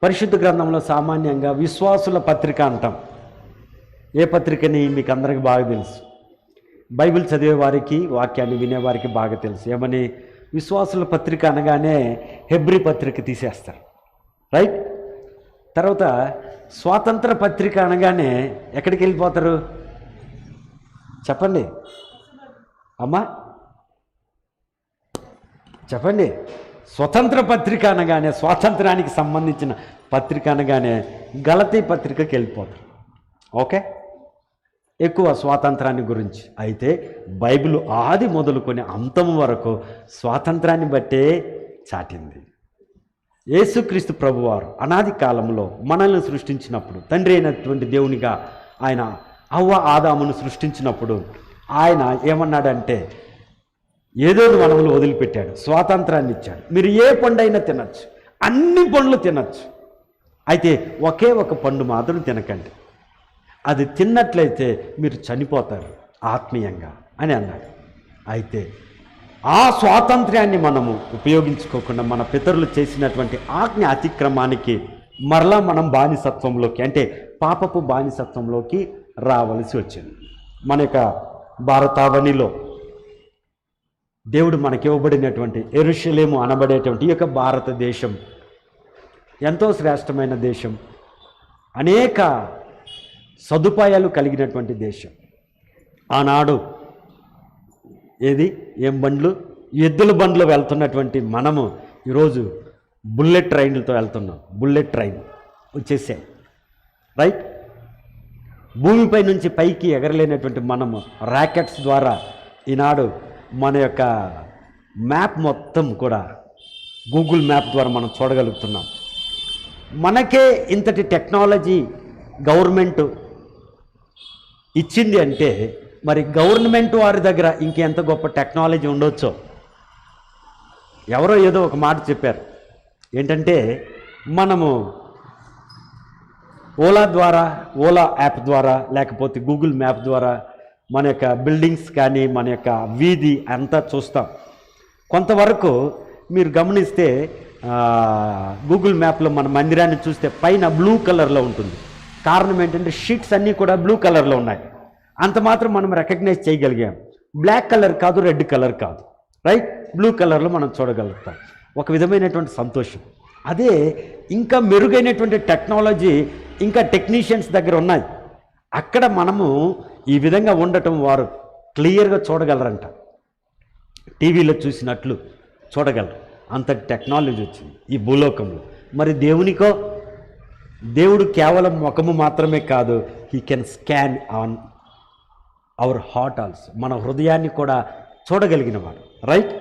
పరిశుద్ధ గ్రంథంలో సామాన్యంగా విశ్వాసుల పత్రిక అంటాం. ఏ పత్రికని మీకు అందరికీ బాగా తెలుసు. బైబిల్ చదివే వారికి, వాక్యాన్ని వినేవారికి బాగా తెలుసు. ఏమని? విశ్వాసుల పత్రిక అనగానే హెబ్రీ పత్రిక తీసేస్తారు, రైట్? తర్వాత స్వాతంత్ర పత్రిక అనగానే ఎక్కడికి వెళ్ళిపోతారు చెప్పండి అమ్మా, చెప్పండి. స్వతంత్ర పత్రిక అనగానే, స్వాతంత్రానికి సంబంధించిన పత్రిక అనగానే గలతీ పత్రికకి వెళ్ళిపోతారు. ఓకే, ఎక్కువ స్వాతంత్రాన్ని గురించి. అయితే బైబిల్ ఆది మొదలుకొని అంతం వరకు స్వాతంత్రాన్ని బట్టే చాటింది. యేసుక్రీస్తు ప్రభువారు అనాది కాలంలో మనల్ని సృష్టించినప్పుడు, తండ్రి అయినటువంటి దేవునిగా ఆయన హవ్వ ఆదామును సృష్టించినప్పుడు ఆయన ఏమన్నాడంటే, ఏదో వనములు వదిలిపెట్టాడు, స్వాతంత్రాన్ని ఇచ్చాడు. మీరు ఏ పండు అయినా తినచ్చు, అన్ని పండ్లు తినచ్చు, అయితే ఒకే ఒక పండు మాత్రం తినకండి, అది తిన్నట్లయితే మీరు చనిపోతారు ఆత్మీయంగా అని అన్నాడు. అయితే ఆ స్వాతంత్ర్యాన్ని మనము ఉపయోగించుకోకుండా మన పితరులు చేసినటువంటి ఆజ్ఞ అతిక్రమానికి మరలా మనం బానిసత్వంలోకి, అంటే పాపపు బానిసత్వంలోకి రావలసి వచ్చింది. మన యొక్క భారతావనిలో దేవుడు మనకివ్వబడినటువంటి యెరూషలేము అనబడేటువంటి ఈ యొక్క భారతదేశం ఎంతో శ్రేష్టమైన దేశం, అనేక సదుపాయాలు కలిగినటువంటి దేశం. ఆనాడు ఏం బండ్లు, ఎద్దుల బండ్లు వెళ్తున్నటువంటి మనము ఈరోజు బుల్లెట్ ట్రైన్లతో వెళ్తున్నాం. బుల్లెట్ ట్రైన్ వచ్చేసాయి, రైట్? భూమిపై నుంచి పైకి ఎగరలేనటువంటి మనము ర్యాకెట్స్ ద్వారా ఈనాడు మన యొక్క మ్యాప్ మొత్తం కూడా గూగుల్ మ్యాప్ ద్వారా మనం చూడగలుగుతున్నాం. మనకే ఇంతటి టెక్నాలజీ గవర్నమెంట్ ఇచ్చింది అంటే మరి గవర్నమెంట్ వారి దగ్గర ఇంకెంత గొప్ప టెక్నాలజీ ఉండొచ్చో. ఎవరో ఏదో ఒక మాట చెప్పారు, ఏంటంటే మనము ఓలా యాప్ ద్వారా లేకపోతే గూగుల్ మ్యాప్ ద్వారా మన యొక్క బిల్డింగ్స్ కానీ మన యొక్క వీధి అంతా చూస్తాం. కొంతవరకు మీరు గమనిస్తే గూగుల్ మ్యాప్లో మన మందిరాన్ని చూస్తే పైన బ్లూ కలర్లో ఉంటుంది. కారణం ఏంటంటే షీట్స్ అన్నీ కూడా బ్లూ కలర్లో ఉన్నాయి. అంత మాత్రం మనం రికగ్నైజ్ చేయగలిగాం. బ్లాక్ కలర్ కాదు, రెడ్ కలర్ కాదు, రైట్? బ్లూ కలర్లో మనం చూడగలుగుతాం. ఒక విధమైనటువంటి సంతోషం. అదే ఇంకా మెరుగైనటువంటి టెక్నాలజీ ఇంకా టెక్నీషియన్స్ దగ్గర ఉన్నాయి. అక్కడ మనము ఈ విధంగా ఉండటం వారు క్లియర్గా చూడగలరంట, టీవీలో చూసినట్లు చూడగలరు. అంతటి టెక్నాలజీ వచ్చింది ఈ భూలోకంలో. మరి దేవునికో, దేవుడు కేవలం ముఖము మాత్రమే కాదు, he can scan on our heart also, మన హృదయాన్ని కూడా చూడగలిగిన వాడు, రైట్?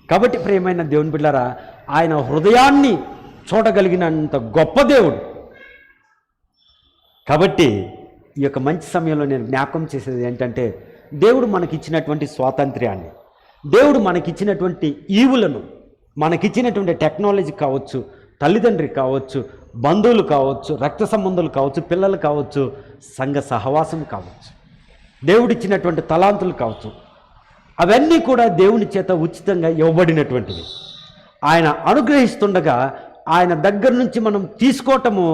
కాబట్టి ప్రియమైన దేవుని బిడ్డలారా, ఆయన హృదయాన్ని చూడగలిగినంత గొప్ప దేవుడు. కాబట్టి ఈ యొక్క మంచి సమయంలో నేను జ్ఞాపకం చేసేది ఏంటంటే, దేవుడు మనకిచ్చినటువంటి స్వాతంత్ర్యాన్ని, దేవుడు మనకిచ్చినటువంటి ఈవులను, మనకిచ్చినటువంటి టెక్నాలజీ కావచ్చు, తల్లిదండ్రి కావచ్చు, బంధువులు కావచ్చు, రక్త సంబంధులు కావచ్చు, పిల్లలు కావచ్చు, సంఘ సహవాసం కావచ్చు, దేవుడిచ్చినటువంటి తలాంతులు కావచ్చు, అవన్నీ కూడా దేవుని చేత ఉచితంగా ఇవ్వబడినటువంటివి. ఆయన అనుగ్రహిస్తుండగా ఆయన దగ్గర నుంచి మనం తీసుకోవటము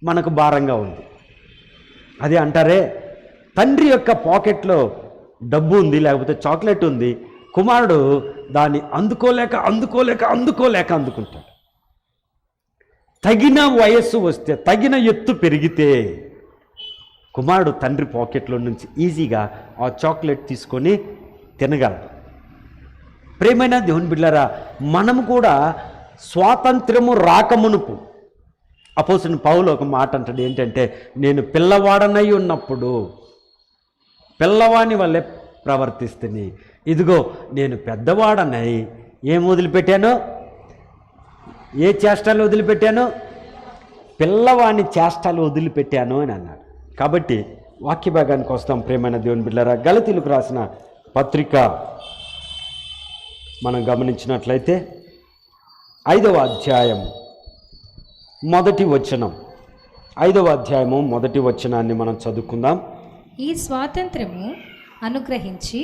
మనకు భారంగా ఉంది. అదే అంటారే, తండ్రి యొక్క పాకెట్లో డబ్బు ఉంది, లేకపోతే చాక్లెట్ ఉంది, కుమారుడు దాన్ని అందుకుంటాడు. తగిన వయస్సు వస్తే, తగిన ఎత్తు పెరిగితే కుమారుడు తండ్రి పాకెట్లో నుంచి ఈజీగా ఆ చాక్లెట్ తీసుకొని తినగలడు. ప్రియమైన దేవుని బిడ్డలారా, మనము కూడా స్వాతంత్ర్యము రాకమునుపు, అపోస్తలుడైన పౌలు ఒక మాట అంటాడు, ఏంటంటే, నేను పిల్లవాడనై ఉన్నప్పుడు పిల్లవాని వల్లే ప్రవర్తిస్తుని, ఇదిగో నేను పెద్దవాడనై ఏం వదిలిపెట్టాను, ఏ చేష్టాలు వదిలిపెట్టాను, పిల్లవాని చేష్టాలు వదిలిపెట్టాను అని అన్నాడు. కాబట్టి వాక్య భాగానికి వస్తాం. ప్రియమైన దేవుని బిడ్డలారా, గలతీయులకు రాసిన పత్రిక మనం గమనించినట్లయితే 5వ అధ్యాయం మొదటి వచనం, 5వ అధ్యాయము మొదటి వచనాన్ని మనం చదువుకుందాం. ఈ స్వాతంత్రము అనుగ్రహించి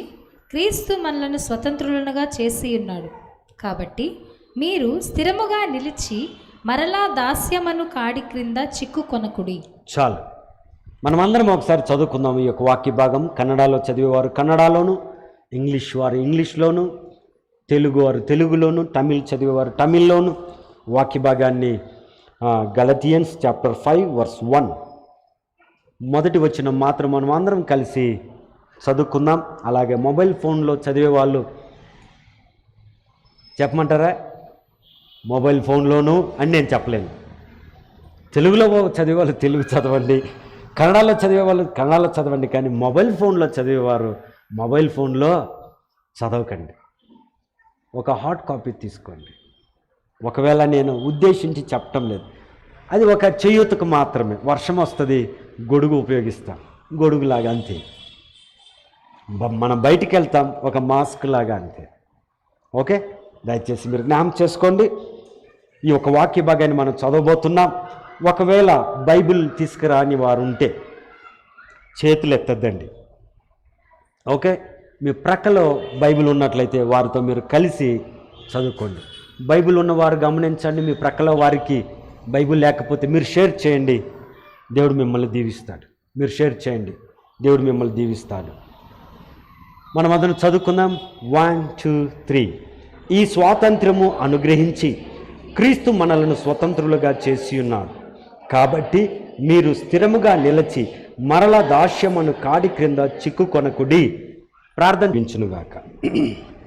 క్రీస్తు మనలను స్వతంత్రులుగా చేసి ఉన్నాడు. కాబట్టి మీరు స్థిరముగా నిలిచి మరలా దాస్యమను కాడి క్రింద చిక్కుకొనకుడి. చాలు, మనమందరం ఒకసారి చదువుకుందాం ఈ యొక్క వాక్య భాగం. కన్నడలో చదివేవారు కన్నడలోను, ఇంగ్లీష్ వారు ఇంగ్లీష్లోను, తెలుగు వారు తెలుగులోను, తమిళ్ చదివేవారు తమిళ్లోను వాక్య భాగాన్ని గలతియన్స్ చాప్టర్ 5 verse 1 మొదటి వచనం మాత్రం మనం అందరం కలిసి చదువుకుందాం. అలాగే మొబైల్ ఫోన్లో చదివే వాళ్ళు చెప్పమంటారా? మొబైల్ ఫోన్లోను అని నేను చెప్పలేను. తెలుగులో చదివేవాళ్ళు తెలుగు చదవండి, కన్నడలో చదివేవాళ్ళు కన్నడలో చదవండి, కానీ మొబైల్ ఫోన్లో చదివేవారు మొబైల్ ఫోన్లో చదవకండి. ఒక హార్డ్ కాపీ తీసుకోండి. ఒకవేళ నేను ఉద్దేశించి చెప్పటం లేదు, అది ఒక చేయూతకు మాత్రమే. వర్షం వస్తుంది, గొడుగు ఉపయోగిస్తాం, గొడుగులాగా అంతే. మనం బయటికి వెళ్తాం, ఒక మాస్క్ లాగా అంతే. ఓకే, దయచేసి మీరు జ్ఞాపకం చేసుకోండి. ఈ ఒక వాక్య భాగాన్ని మనం చదవబోతున్నాం. ఒకవేళ బైబిల్ తీసుకురాని వారు ఉంటే చేతులు ఎత్తద్దండి. ఓకే, మీ ప్రక్కలో బైబిల్ ఉన్నట్లయితే వారితో మీరు కలిసి చదువుకోండి. బైబిల్ ఉన్నవారు గమనించండి, మీ ప్రక్కలో వారికి బైబిల్ లేకపోతే మీరు షేర్ చేయండి, దేవుడు మిమ్మల్ని దీవిస్తాడు. మీరు షేర్ చేయండి, దేవుడు మిమ్మల్ని దీవిస్తాడు. మనం అందరం చదువుకుందాం. 1 2 3. ఈ స్వాతంత్ర్యము అనుగ్రహించి క్రీస్తు మనలను స్వతంత్రులుగా చేసి ఉన్నాడు. కాబట్టి మీరు స్థిరముగా నిలిచి మరల దాస్యమును కాడి క్రింద చిక్కుకొనకుడి. ప్రార్థించునుగాక.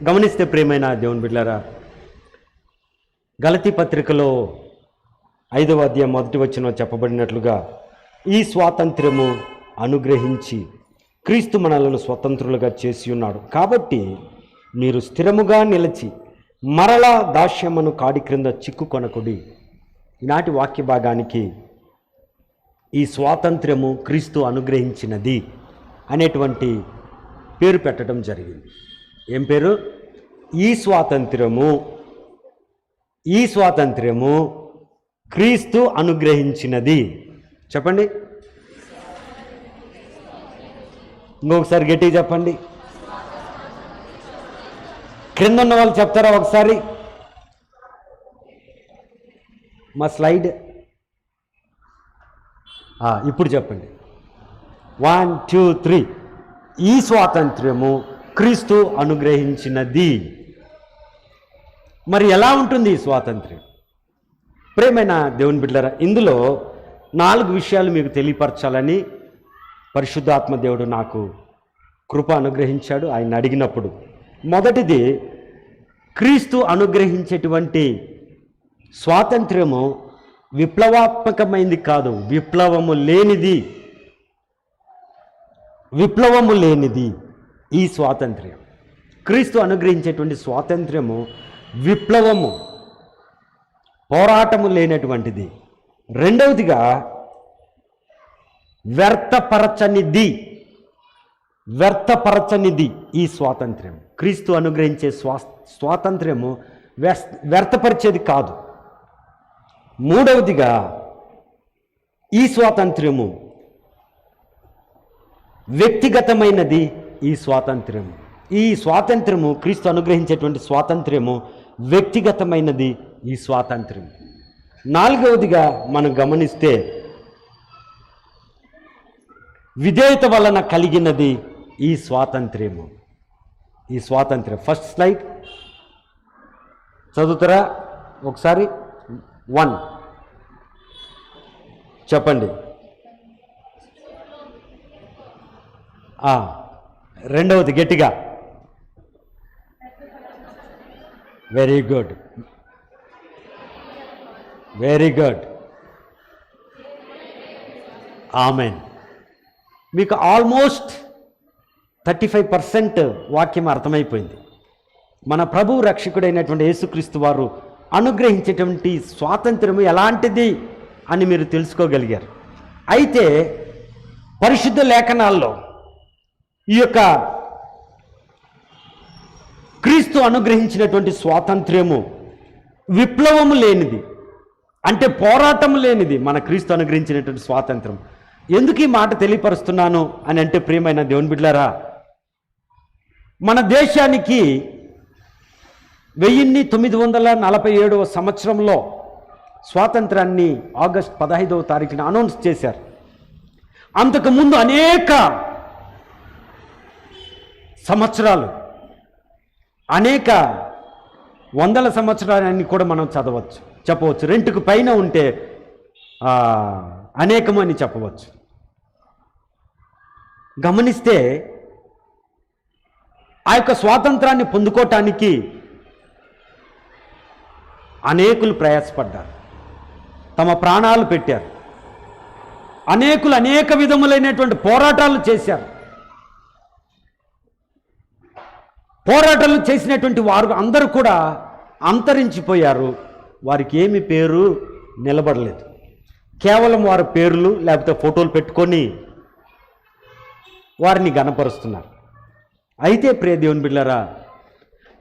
గమనిస్తే ప్రియమైన దేవుని బిడ్డలారా, గలతీ పత్రికలో 5వ అధ్యాయం 1వ వచనంలో చెప్పబడినట్లుగా ఈ స్వాతంత్ర్యము అనుగ్రహించి క్రీస్తు మనలను స్వతంత్రులుగా చేసి ఉన్నాడు. కాబట్టి మీరు స్థిరముగా నిలిచి మరలా దాస్యమును కాడి క్రింద చిక్కుకొనకుడి. ఈనాటి వాక్య భాగానికి ఈ స్వాతంత్ర్యము క్రీస్తు అనుగ్రహించినది అనేటువంటి పేరు పెట్టడం జరిగింది. ఏం పేరు? ఈ స్వాతంత్ర్యము క్రీస్తు అనుగ్రహించినది. చెప్పండి, ఇంకొకసారి గట్టిగా చెప్పండి. క్రింద ఉన్న వాళ్ళు చెప్తారా ఒకసారి? మా స్లైడ్ ఇప్పుడు చెప్పండి. 1 2 3. ఈ స్వాతంత్ర్యము క్రీస్తు అనుగ్రహించినది. మరి ఎలా ఉంటుంది ఈ స్వాతంత్ర్యం? ప్రియమైన దేవుని బిడ్డలారా, ఇందులో 4 విషయాలు మీకు తెలియపరచాలని పరిశుద్ధాత్మ దేవుడు నాకు కృప అనుగ్రహించాడు ఆయన అడిగినప్పుడు. మొదటిది, క్రీస్తు అనుగ్రహించేటువంటి స్వాతంత్ర్యము విప్లవాత్మకమైంది కాదు, విప్లవము లేనిది ఈ స్వాతంత్ర్యం. క్రీస్తు అనుగ్రహించేటువంటి స్వాతంత్ర్యము విప్లవము, పోరాటము లేనటువంటిది. రెండవదిగా, వ్యర్థపరచనిది ఈ స్వాతంత్ర్యం. క్రీస్తు అనుగ్రహించే స్వాతంత్ర్యము వ్యర్థపరిచేది కాదు. మూడవదిగా, ఈ స్వాతంత్ర్యము వ్యక్తిగతమైనది. ఈ స్వాతంత్ర్యము క్రీస్తు అనుగ్రహించేటువంటి స్వాతంత్ర్యము వ్యక్తిగతమైనది. ఈ స్వాతంత్ర్యం. నాలుగవదిగా మనం గమనిస్తే విధేయత వలన కలిగినది ఈ స్వాతంత్ర్యము. ఫస్ట్ స్లైడ్ చదువుతారా ఒకసారి? 1 చెప్పండి. రెండవది గట్టిగా. Very good. ఆమెన్. మీకు ఆల్మోస్ట్ 35% వాక్యం అర్థమైపోయింది. మన ప్రభు రక్షకుడైనటువంటి యేసుక్రీస్తు వారు అనుగ్రహించేటువంటి స్వాతంత్ర్యము ఎలాంటిది అని మీరు తెలుసుకోగలిగారు. అయితే పరిశుద్ధ లేఖనాల్లో ఈ యొక్క క్రీస్తు అనుగ్రహించినటువంటి స్వాతంత్ర్యము విప్లవము లేనిది, అంటే పోరాటము లేనిది మన క్రీస్తు అనుగ్రహించినటువంటి స్వాతంత్రం. ఎందుకు ఈ మాట తెలియపరుస్తున్నాను అని అంటే, ప్రియమైన దేవుని బిడ్డలారా, మన దేశానికి 1947 సంవత్సరంలో స్వాతంత్రాన్ని ఆగస్ట్ 15వ తారీఖున అనౌన్స్ చేశారు. అంతకుముందు అనేక సంవత్సరాలు, అనేక వందల సంవత్సరాలన్నీ కూడా మనం చెప్పవచ్చు. రెండుకు పైన ఉంటే అనేకమని చెప్పవచ్చు. గమనిస్తే ఆ యొక్క స్వాతంత్రాన్ని పొందుకోవటానికి అనేకులు ప్రయాసపడ్డారు, తమ ప్రాణాలు పెట్టారు. అనేకులు అనేక విధములైనటువంటి పోరాటాలు చేశారు. పోరాటాలు చేసినటువంటి వారు అందరూ కూడా అంతరించిపోయారు. వారికి ఏమి పేరు నిలబడలేదు. కేవలం వారి పేర్లు లేకపోతే ఫోటోలు పెట్టుకొని వారిని గణపరుస్తున్నారు. అయితే ప్రియ దేవుని బిడ్డలారా,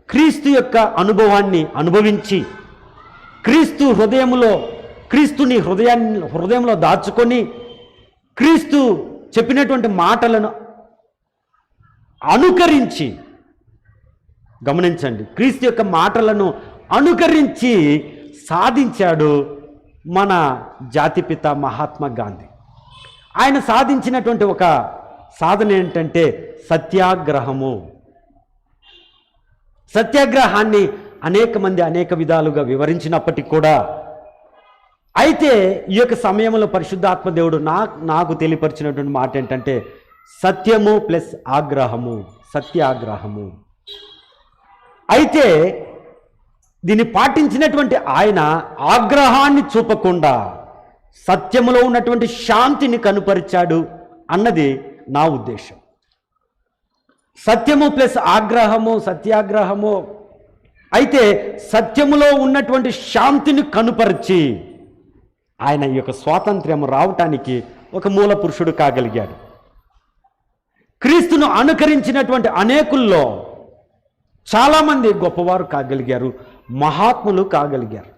క్రీస్తు యొక్క అనుభవాన్ని అనుభవించి క్రీస్తుని హృదయంలో దాచుకొని క్రీస్తు చెప్పినటువంటి మాటలను అనుకరించి, గమనించండి, క్రీస్తు యొక్క మాటలను అనుకరించి సాధించాడు మన జాతిపిత మహాత్మా గాంధీ. ఆయన సాధించినటువంటి ఒక సాధన ఏంటంటే సత్యాగ్రహము. సత్యాగ్రహాన్ని అనేక మంది అనేక విధాలుగా వివరించినప్పటికీ కూడా, అయితే ఈ యొక్క సమయంలో పరిశుద్ధాత్మ దేవుడు నాకు తెలియపరిచినటువంటి మాట ఏంటంటే సత్యము ప్లస్ ఆగ్రహము, సత్యాగ్రహము. అయితే దీన్ని పాటించినటువంటి ఆయన ఆగ్రహాన్ని చూపకుండా సత్యములో ఉన్నటువంటి శాంతిని కనుపరిచాడు అన్నది నా ఉద్దేశం. సత్యము ప్లస్ ఆగ్రహము, సత్యాగ్రహము. అయితే సత్యములో ఉన్నటువంటి శాంతిని కనుపరిచి ఆయన ఈ యొక్క స్వాతంత్ర్యం రావటానికి ఒక మూల పురుషుడు కాగలిగాడు. క్రీస్తును అనుకరించినటువంటి అనేకుల్లో చాలామంది గొప్పవారు కాగలిగారు, మహాత్ములు కాగలిగారు.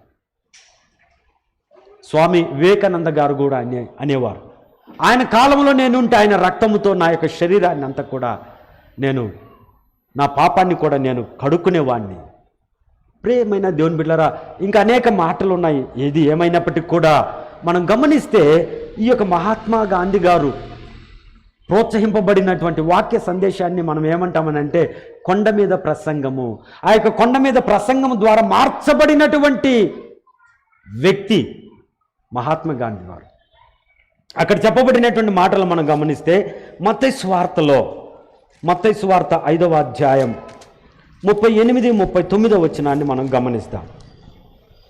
స్వామి వివేకానంద గారు కూడా అనేవారు, ఆయన కాలంలో నేనుంటే ఆయన రక్తముతో నా యొక్క శరీరాన్ని అంతా కూడా నా పాపాన్ని కూడా నేను కడుక్కునేవాడిని. ప్రియమైన దేవుని బిడ్డలారా, ఇంకా అనేక మాటలు ఉన్నాయి. ఏది ఏమైనప్పటికీ కూడా మనం గమనిస్తే ఈ యొక్క మహాత్మా గాంధీ గారు ప్రోత్సహింపబడినటువంటి వాక్య సందేశాన్ని మనం ఏమంటామనంటే కొండ మీద ప్రసంగము. ఆ యొక్క కొండ మీద ప్రసంగం ద్వారా మార్చబడినటువంటి వ్యక్తి మహాత్మా గాంధీ గారు. అక్కడ చెప్పబడినటువంటి మాటలు మనం గమనిస్తే మత్తయి సువార్త 5వ అధ్యాయం 38-39 వచనాన్ని మనం గమనిస్తాం.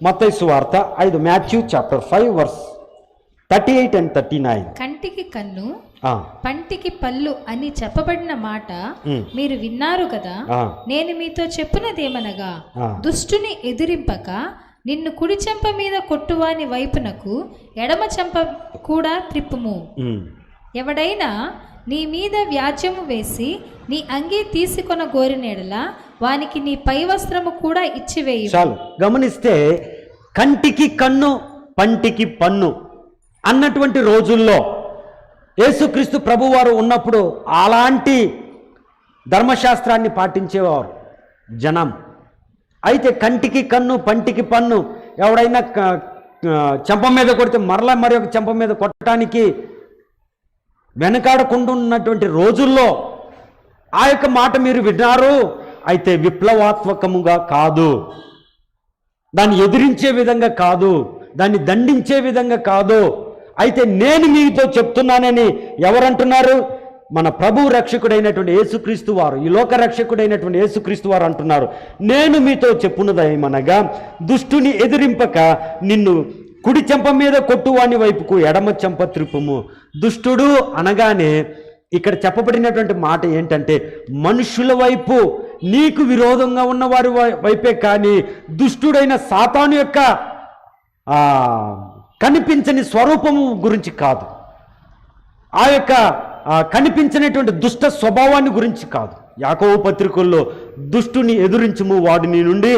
మత్తయి సువార్త 5, మాథ్యూ చాప్టర్ 5 వర్స్ 38 and 39. కంటికి కన్ను పంటికి పళ్ళు అని చెప్పబడిన మాట మీరు విన్నారు కదా. నేను మీతో చెప్పునదేమనగా, దుష్టుని ఎదిరింపక నిన్ను కుడి చెంప మీద కొట్టువాని వైపునకు ఎడమ చెంప కూడా త్రిప్పుము. ఎవడైనా నీ మీద వ్యాజ్యము వేసి నీ అంగీ తీసుకొన గోరినేడలా వానికి నీ పై వస్త్రము కూడా ఇచ్చివేయి. చాలు. గమనిస్తే కంటికి కన్ను పంటికి పన్ను అన్నటువంటి రోజుల్లో యేసుక్రీస్తు ప్రభువారు ఉన్నప్పుడు అలాంటి ధర్మశాస్త్రాన్ని పాటించేవారు జనం. అయితే కంటికి కన్ను పంటికి పన్ను, ఎవడైనా చెంప మీద కొడితే మరలా మరి ఒక చెంప మీద కొట్టడానికి వెనకాడకుండా ఉన్నటువంటి రోజుల్లో ఆ యొక్క మాట మీరు విన్నారు. అయితే విప్లవాత్మకముగా కాదు, దాన్ని ఎదిరించే విధంగా కాదు, దాన్ని దండించే విధంగా కాదు. అయితే నేను మీతో చెప్తున్నానని ఎవరంటున్నారు? మన ప్రభు రక్షకుడైనటువంటి యేసుక్రీస్తు వారు, ఈ లోక రక్షకుడైనటువంటి యేసుక్రీస్తు వారు అంటున్నారు, నేను మీతో చెప్పున్నదేమనగా దుష్టుని ఎదిరింపక నిన్ను కుడి చెంప మీద కొట్టువాని వైపుకు ఎడమ చెంప త్రిప్పుము. దుష్టుడు అనగానే ఇక్కడ చెప్పబడినటువంటి మాట ఏంటంటే మనుషుల వైపు, నీకు విరోధంగా ఉన్న వారి వైపే, కానీ దుష్టుడైన సాతాను యొక్క కనిపించని స్వరూపము గురించి కాదు, ఆ యొక్క కనిపించినటువంటి దుష్ట స్వభావాన్ని గురించి కాదు. యాకోబు పత్రికల్లో దుష్టుని ఎదురించుము, వాడు నీ నుండి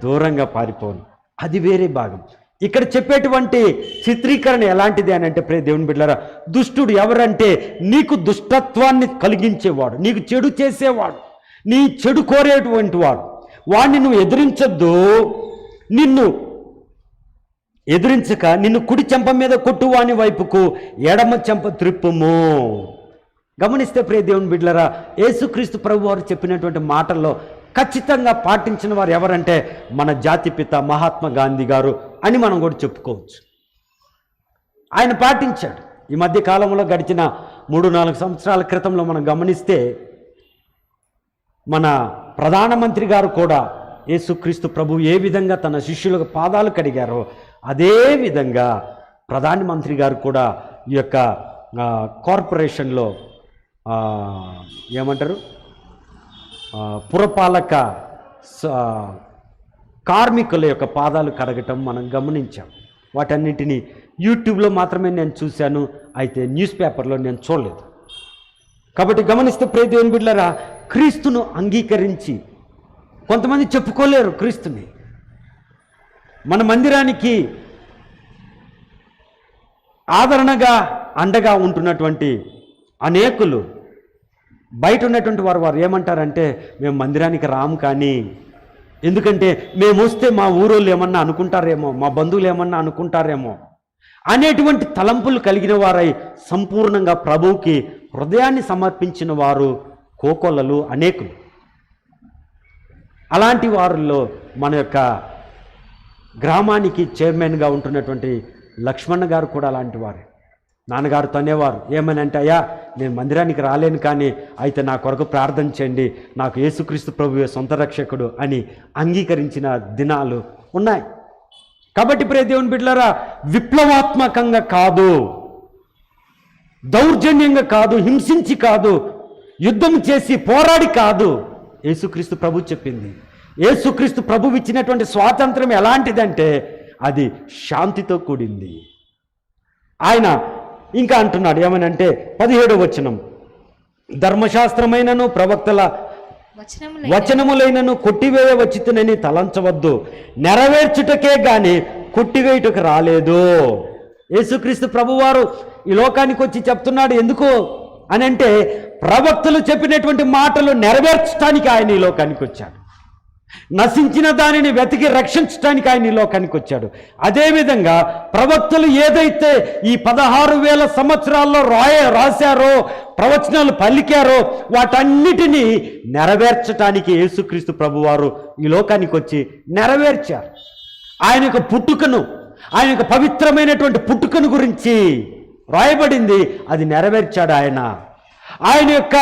దూరంగా పారిపోను, అది వేరే భాగం. ఇక్కడ చెప్పేటువంటి చిత్రీకరణ ఎలాంటిది అని అంటే ప్రియ దేవుని బిడ్డలారా, దుష్టుడు ఎవరంటే నీకు దుష్టత్వాన్ని కలిగించేవాడు, నీకు చెడు చేసేవాడు, నీ చెడు కోరేటువంటి వాడు. వాడిని నువ్వు ఎదిరించద్దు, నిన్ను ఎదురించక నిన్ను కుడి చెంప మీద కొట్టువాని వైపుకు ఎడమ చెంప త్రిప్పుము. గమనిస్తే ప్రియ దేవుని బిడ్డలారా, యేసుక్రీస్తు ప్రభు వారు చెప్పినటువంటి మాటల్లో ఖచ్చితంగా పాటించిన వారు ఎవరంటే మన జాతిపిత మహాత్మా గాంధీ గారు అని మనం కూడా చెప్పుకోవచ్చు. ఆయన పాటించాడు. ఈ మధ్య కాలంలో గడిచిన 3-4 సంవత్సరాల క్రితంలో మనం గమనిస్తే మన ప్రధానమంత్రి గారు కూడా యేసుక్రీస్తు ప్రభు ఏ విధంగా తన శిష్యులకు పాదాలు కడిగారో అదే విధంగా ప్రధానమంత్రి గారు కూడా ఈ యొక్క కార్పొరేషన్లో ఏమంటారు పురపాలక కార్మికుల యొక్క పాదాలు కడగటం మనం గమనించాం. వాటన్నిటినీ యూట్యూబ్లో మాత్రమే నేను చూశాను, అయితే న్యూస్ పేపర్లో నేను చూడలేదు. కాబట్టి గమనిస్తే ప్రియ దేవుని బిడ్డలారా, క్రీస్తును అంగీకరించి కొంతమంది చెప్పుకోలేరు క్రీస్తుని. మన మందిరానికి ఆదరణగా అండగా ఉంటున్నటువంటి అనేకులు బయట ఉన్నటువంటి వారు ఏమంటారంటే, మేము మందిరానికి రాము, కానీ ఎందుకంటే మేము వస్తే మా ఊరోళ్ళు ఏమన్నా అనుకుంటారేమో, మా బంధువులు ఏమన్నా అనుకుంటారేమో అనేటువంటి తలంపులు కలిగిన వారై సంపూర్ణంగా ప్రభువుకి హృదయాన్ని సమర్పించిన వారు కోకొల్లలు అనేకులు. అలాంటి వారిలో మన యొక్క గ్రామానికి చైర్మన్గా ఉంటున్నటువంటి లక్ష్మణ గారు కూడా అలాంటి వారే. నాన్నగారు తనేవారు, ఏమని అంటే, అయ్యా నేను మందిరానికి రాలేను, కానీ అయితే నా కొరకు ప్రార్థన చేయండి, నాకు యేసుక్రీస్తు ప్రభువే సొంత రక్షకుడు అని అంగీకరించిన దినాలు ఉన్నాయి. కాబట్టి ప్రియ దేవుని బిడ్డలారా, విప్లవాత్మకంగా కాదు, దౌర్జన్యంగా కాదు, హింసించి కాదు, యుద్ధం చేసి పోరాడి కాదు యేసుక్రీస్తు ప్రభు చెప్పింది. యేసుక్రీస్తు ప్రభు ఇచ్చినటువంటి స్వాతంత్రం ఎలాంటిదంటే అది శాంతితో కూడింది. ఆయన ఇంకా అంటున్నాడు, ఏమనంటే 17వ వచనం, ధర్మశాస్త్రమైనను ప్రవక్తల వచనములైనను కొట్టివేయ వచ్చితునని తలంచవద్దు, నెరవేర్చుటకే గాని కొట్టివేయుటకు రాలేదు. యేసుక్రీస్తు ప్రభువారు ఈ లోకానికి వచ్చి చెప్తున్నాడు. ఎందుకు అని అంటే, ప్రవక్తలు చెప్పినటువంటి మాటలు నెరవేర్చడానికి ఆయన ఈ లోకానికి వచ్చాడు. నశించిన దానిని వెతికి రక్షించడానికి ఆయన ఈ లోకానికి వచ్చాడు. అదేవిధంగా ప్రవక్తలు ఏదైతే ఈ 16,000 సంవత్సరాల్లో రాశారో, ప్రవచనాలు పలికారో, వాటన్నిటినీ నెరవేర్చడానికి యేసుక్రీస్తు ప్రభువారు ఈ లోకానికి వచ్చి నెరవేర్చారు. ఆయన యొక్క పుట్టుకను, ఆయన యొక్క పవిత్రమైనటువంటి పుట్టుకను గురించి రాయబడింది, అది నెరవేర్చాడు ఆయన. ఆయన యొక్క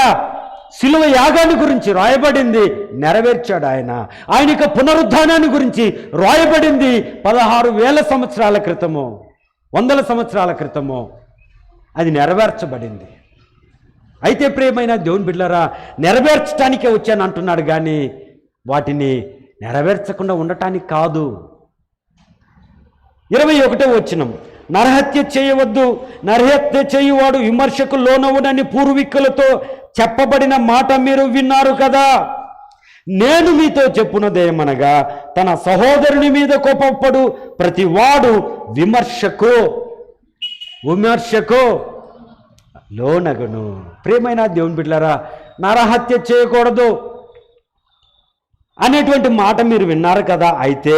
శిలువ యాగాన్ని గురించి రాయబడింది, నెరవేర్చాడు ఆయన. ఆయన యొక్క పునరుద్ధానాన్ని గురించి రాయబడింది 16,000 సంవత్సరాల క్రితము, 100 సంవత్సరాల క్రితము, అది నెరవేర్చబడింది. అయితే ప్రియమైన దేవుని బిడ్డలారా, నెరవేర్చడానికే వచ్చాను అంటున్నాడు, కానీ వాటిని నెరవేర్చకుండా ఉండటానికి కాదు. 21వ వచనం, నరహత్య చేయవద్దు, నరహత్య చేయువాడు విమర్శకు లోనవునని పూర్వీకులతో చెప్పబడిన మాట మీరు విన్నారు కదా. నేను మీతో చెప్పున్నదేమనగా, తన సహోదరుని మీద కోపపడు ప్రతి వాడు విమర్శకు లోనగును. ప్రియమైన దేవుని బిడ్డలారా, నరహత్య చేయకూడదు అనేటువంటి మాట మీరు విన్నారు కదా. అయితే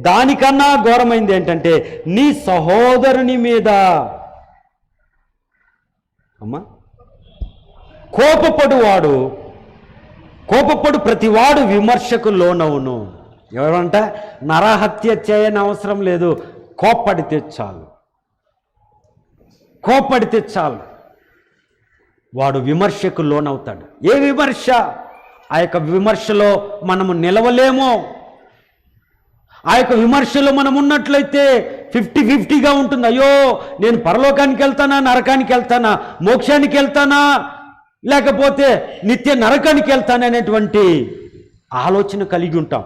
దానికన్నా ఘోరమైంది ఏంటంటే, నీ సహోదరుని మీద కోపపడు ప్రతివాడు విమర్శకు లోనవును. ఎవరంట? నరహత్య చేయని అవసరం లేదు, కోప్పడితే చాలు వాడు విమర్శకు లోనవుతాడు. ఏ విమర్శ? ఆ యొక్క విమర్శలో మనము నిలవలేమో. ఆ యొక్క విమర్శలో మనం ఉన్నట్లయితే 50-50గా ఉంటుంది. అయ్యో నేను పరలోకానికి వెళ్తానా, నరకానికి వెళ్తానా, మోక్షానికి వెళ్తానా, లేకపోతే నిత్య నరకానికి వెళ్తానా అనేటువంటి ఆలోచన కలిగి ఉంటాం.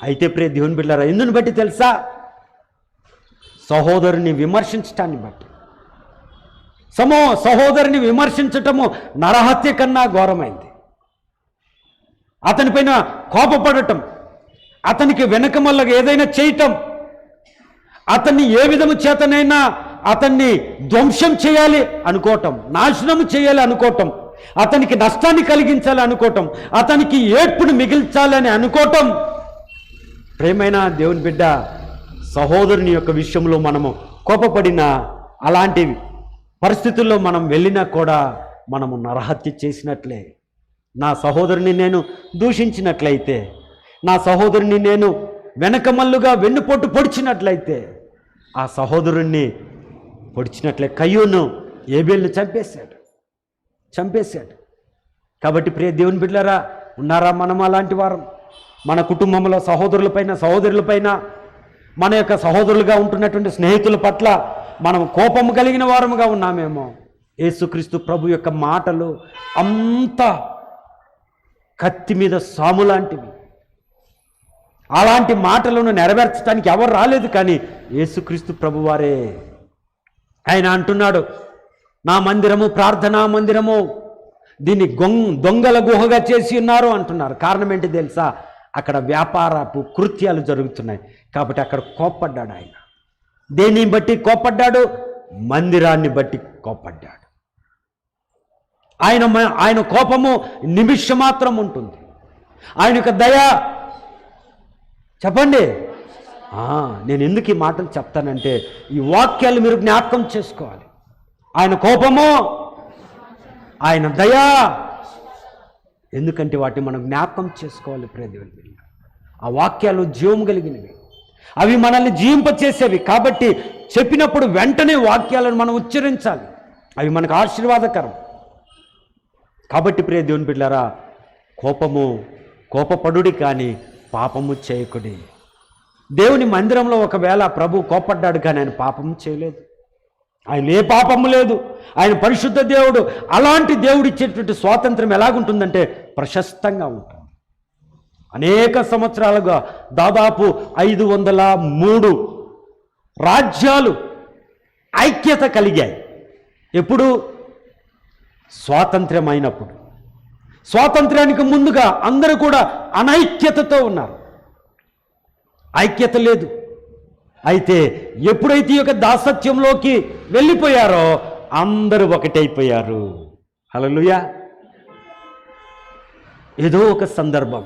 అయితే ప్రియ దేవుని బిడ్డలారా, ఎందుని బట్టి తెలుసా? సహోదరుని విమర్శించటాన్ని బట్టి. సహోదరుని విమర్శించటము నరహత్య కన్నా ఘోరమైంది. అతనిపైన కోపపడటం, అతనికి వెనకమల్లగా ఏదైనా చేయటం, అతన్ని ఏ విధము చేతనైనా అతన్ని ధ్వంసం చేయాలి అనుకోవటం, నాశనము చేయాలి అనుకోవటం, అతనికి నష్టాన్ని కలిగించాలి అనుకోవటం, అతనికి ఏడ్పును మిగిల్చాలని అనుకోవటం. ప్రేమైన దేవుని బిడ్డ, సహోదరుని యొక్క విషయంలో మనము కోపపడిన అలాంటి పరిస్థితుల్లో మనం వెళ్ళినా కూడా మనము నరహత్య చేసినట్లే. నా సహోదరుని నేను దూషించినట్లయితే, నా సహోదరుని నేను వెనకమల్లుగా వెన్నుపోటు పొడిచినట్లయితే, ఆ సహోదరుణ్ణి పొడిచినట్లే. కయ్యూను ఏబేలును చంపేశాడు. కాబట్టి ప్రియ దేవుని బిడ్డలారా, ఉన్నారా మనం అలాంటి వారం? మన కుటుంబంలో సహోదరులపైన మన యొక్క సహోదరులుగా ఉంటున్నటువంటి స్నేహితుల పట్ల మనం కోపము కలిగిన వారముగా ఉన్నామేమో. యేసుక్రీస్తు ప్రభు యొక్క మాటలు అంత కత్తి మీద సాము లాంటివి. అలాంటి మాటలను నెరవేర్చడానికి ఎవరు రాలేదు, కానీ యేసుక్రీస్తు ప్రభువారే. ఆయన అంటున్నాడు, నా మందిరము ప్రార్థనా మందిరము, దీన్ని దొంగల గుహగా చేసి ఉన్నారు అంటున్నారు. కారణం ఏంటి తెలుసా? అక్కడ వ్యాపారపు కృత్యాలు జరుగుతున్నాయి కాబట్టి అక్కడ కోప్పడ్డాడు ఆయన. దేన్ని బట్టి కోప్పడ్డాడు? మందిరాన్ని బట్టి కోప్పడ్డాడు. ఆయన కోపము నిమిషం మాత్రం ఉంటుంది. ఆయన యొక్క దయ చెప్పండి. నేను ఎందుకు ఈ మాటలు చెప్తానంటే, ఈ వాక్యాలు మీరు జ్ఞాపకం చేసుకోవాలి. ఆయన కోపము, ఆయన దయ, ఎందుకంటే వాటిని మనం జ్ఞాపకం చేసుకోవాలి. ప్రియదేవుని, ఆ వాక్యాలు జీవం కలిగినవి, అవి మనల్ని జీవింపచేసేవి. కాబట్టి చెప్పినప్పుడు వెంటనే వాక్యాలను మనం ఉచ్చరించాలి, అవి మనకు ఆశీర్వాదకరం. కాబట్టి ప్రియ దేవుని బిడ్డలారా, కోపపడుడి కానీ పాపము చేయకుడి. దేవుని మందిరంలో ఒకవేళ ప్రభు కోపడ్డాడు కానీ ఆయన పాపము చేయలేదు. ఆయన ఏ పాపము లేదు, ఆయన పరిశుద్ధ దేవుడు. అలాంటి దేవుడు ఇచ్చేటువంటి స్వాతంత్రం ఎలాగుంటుందంటే ప్రశస్తంగా ఉంటుంది. అనేక సంవత్సరాలుగా దాదాపు 503 రాజ్యాలు ఐక్యత కలిగాయి. ఎప్పుడు? స్వాతంత్ర్యం అయినప్పుడు. స్వాతంత్ర్యానికి ముందుగా అందరూ కూడా అనైక్యతతో ఉన్నారు, ఐక్యత లేదు. అయితే ఎప్పుడైతే ఈ యొక్క దాసత్యంలోకి వెళ్ళిపోయారో అందరూ ఒకటైపోయారు. హల్లెలూయా. ఏదో ఒక సందర్భం,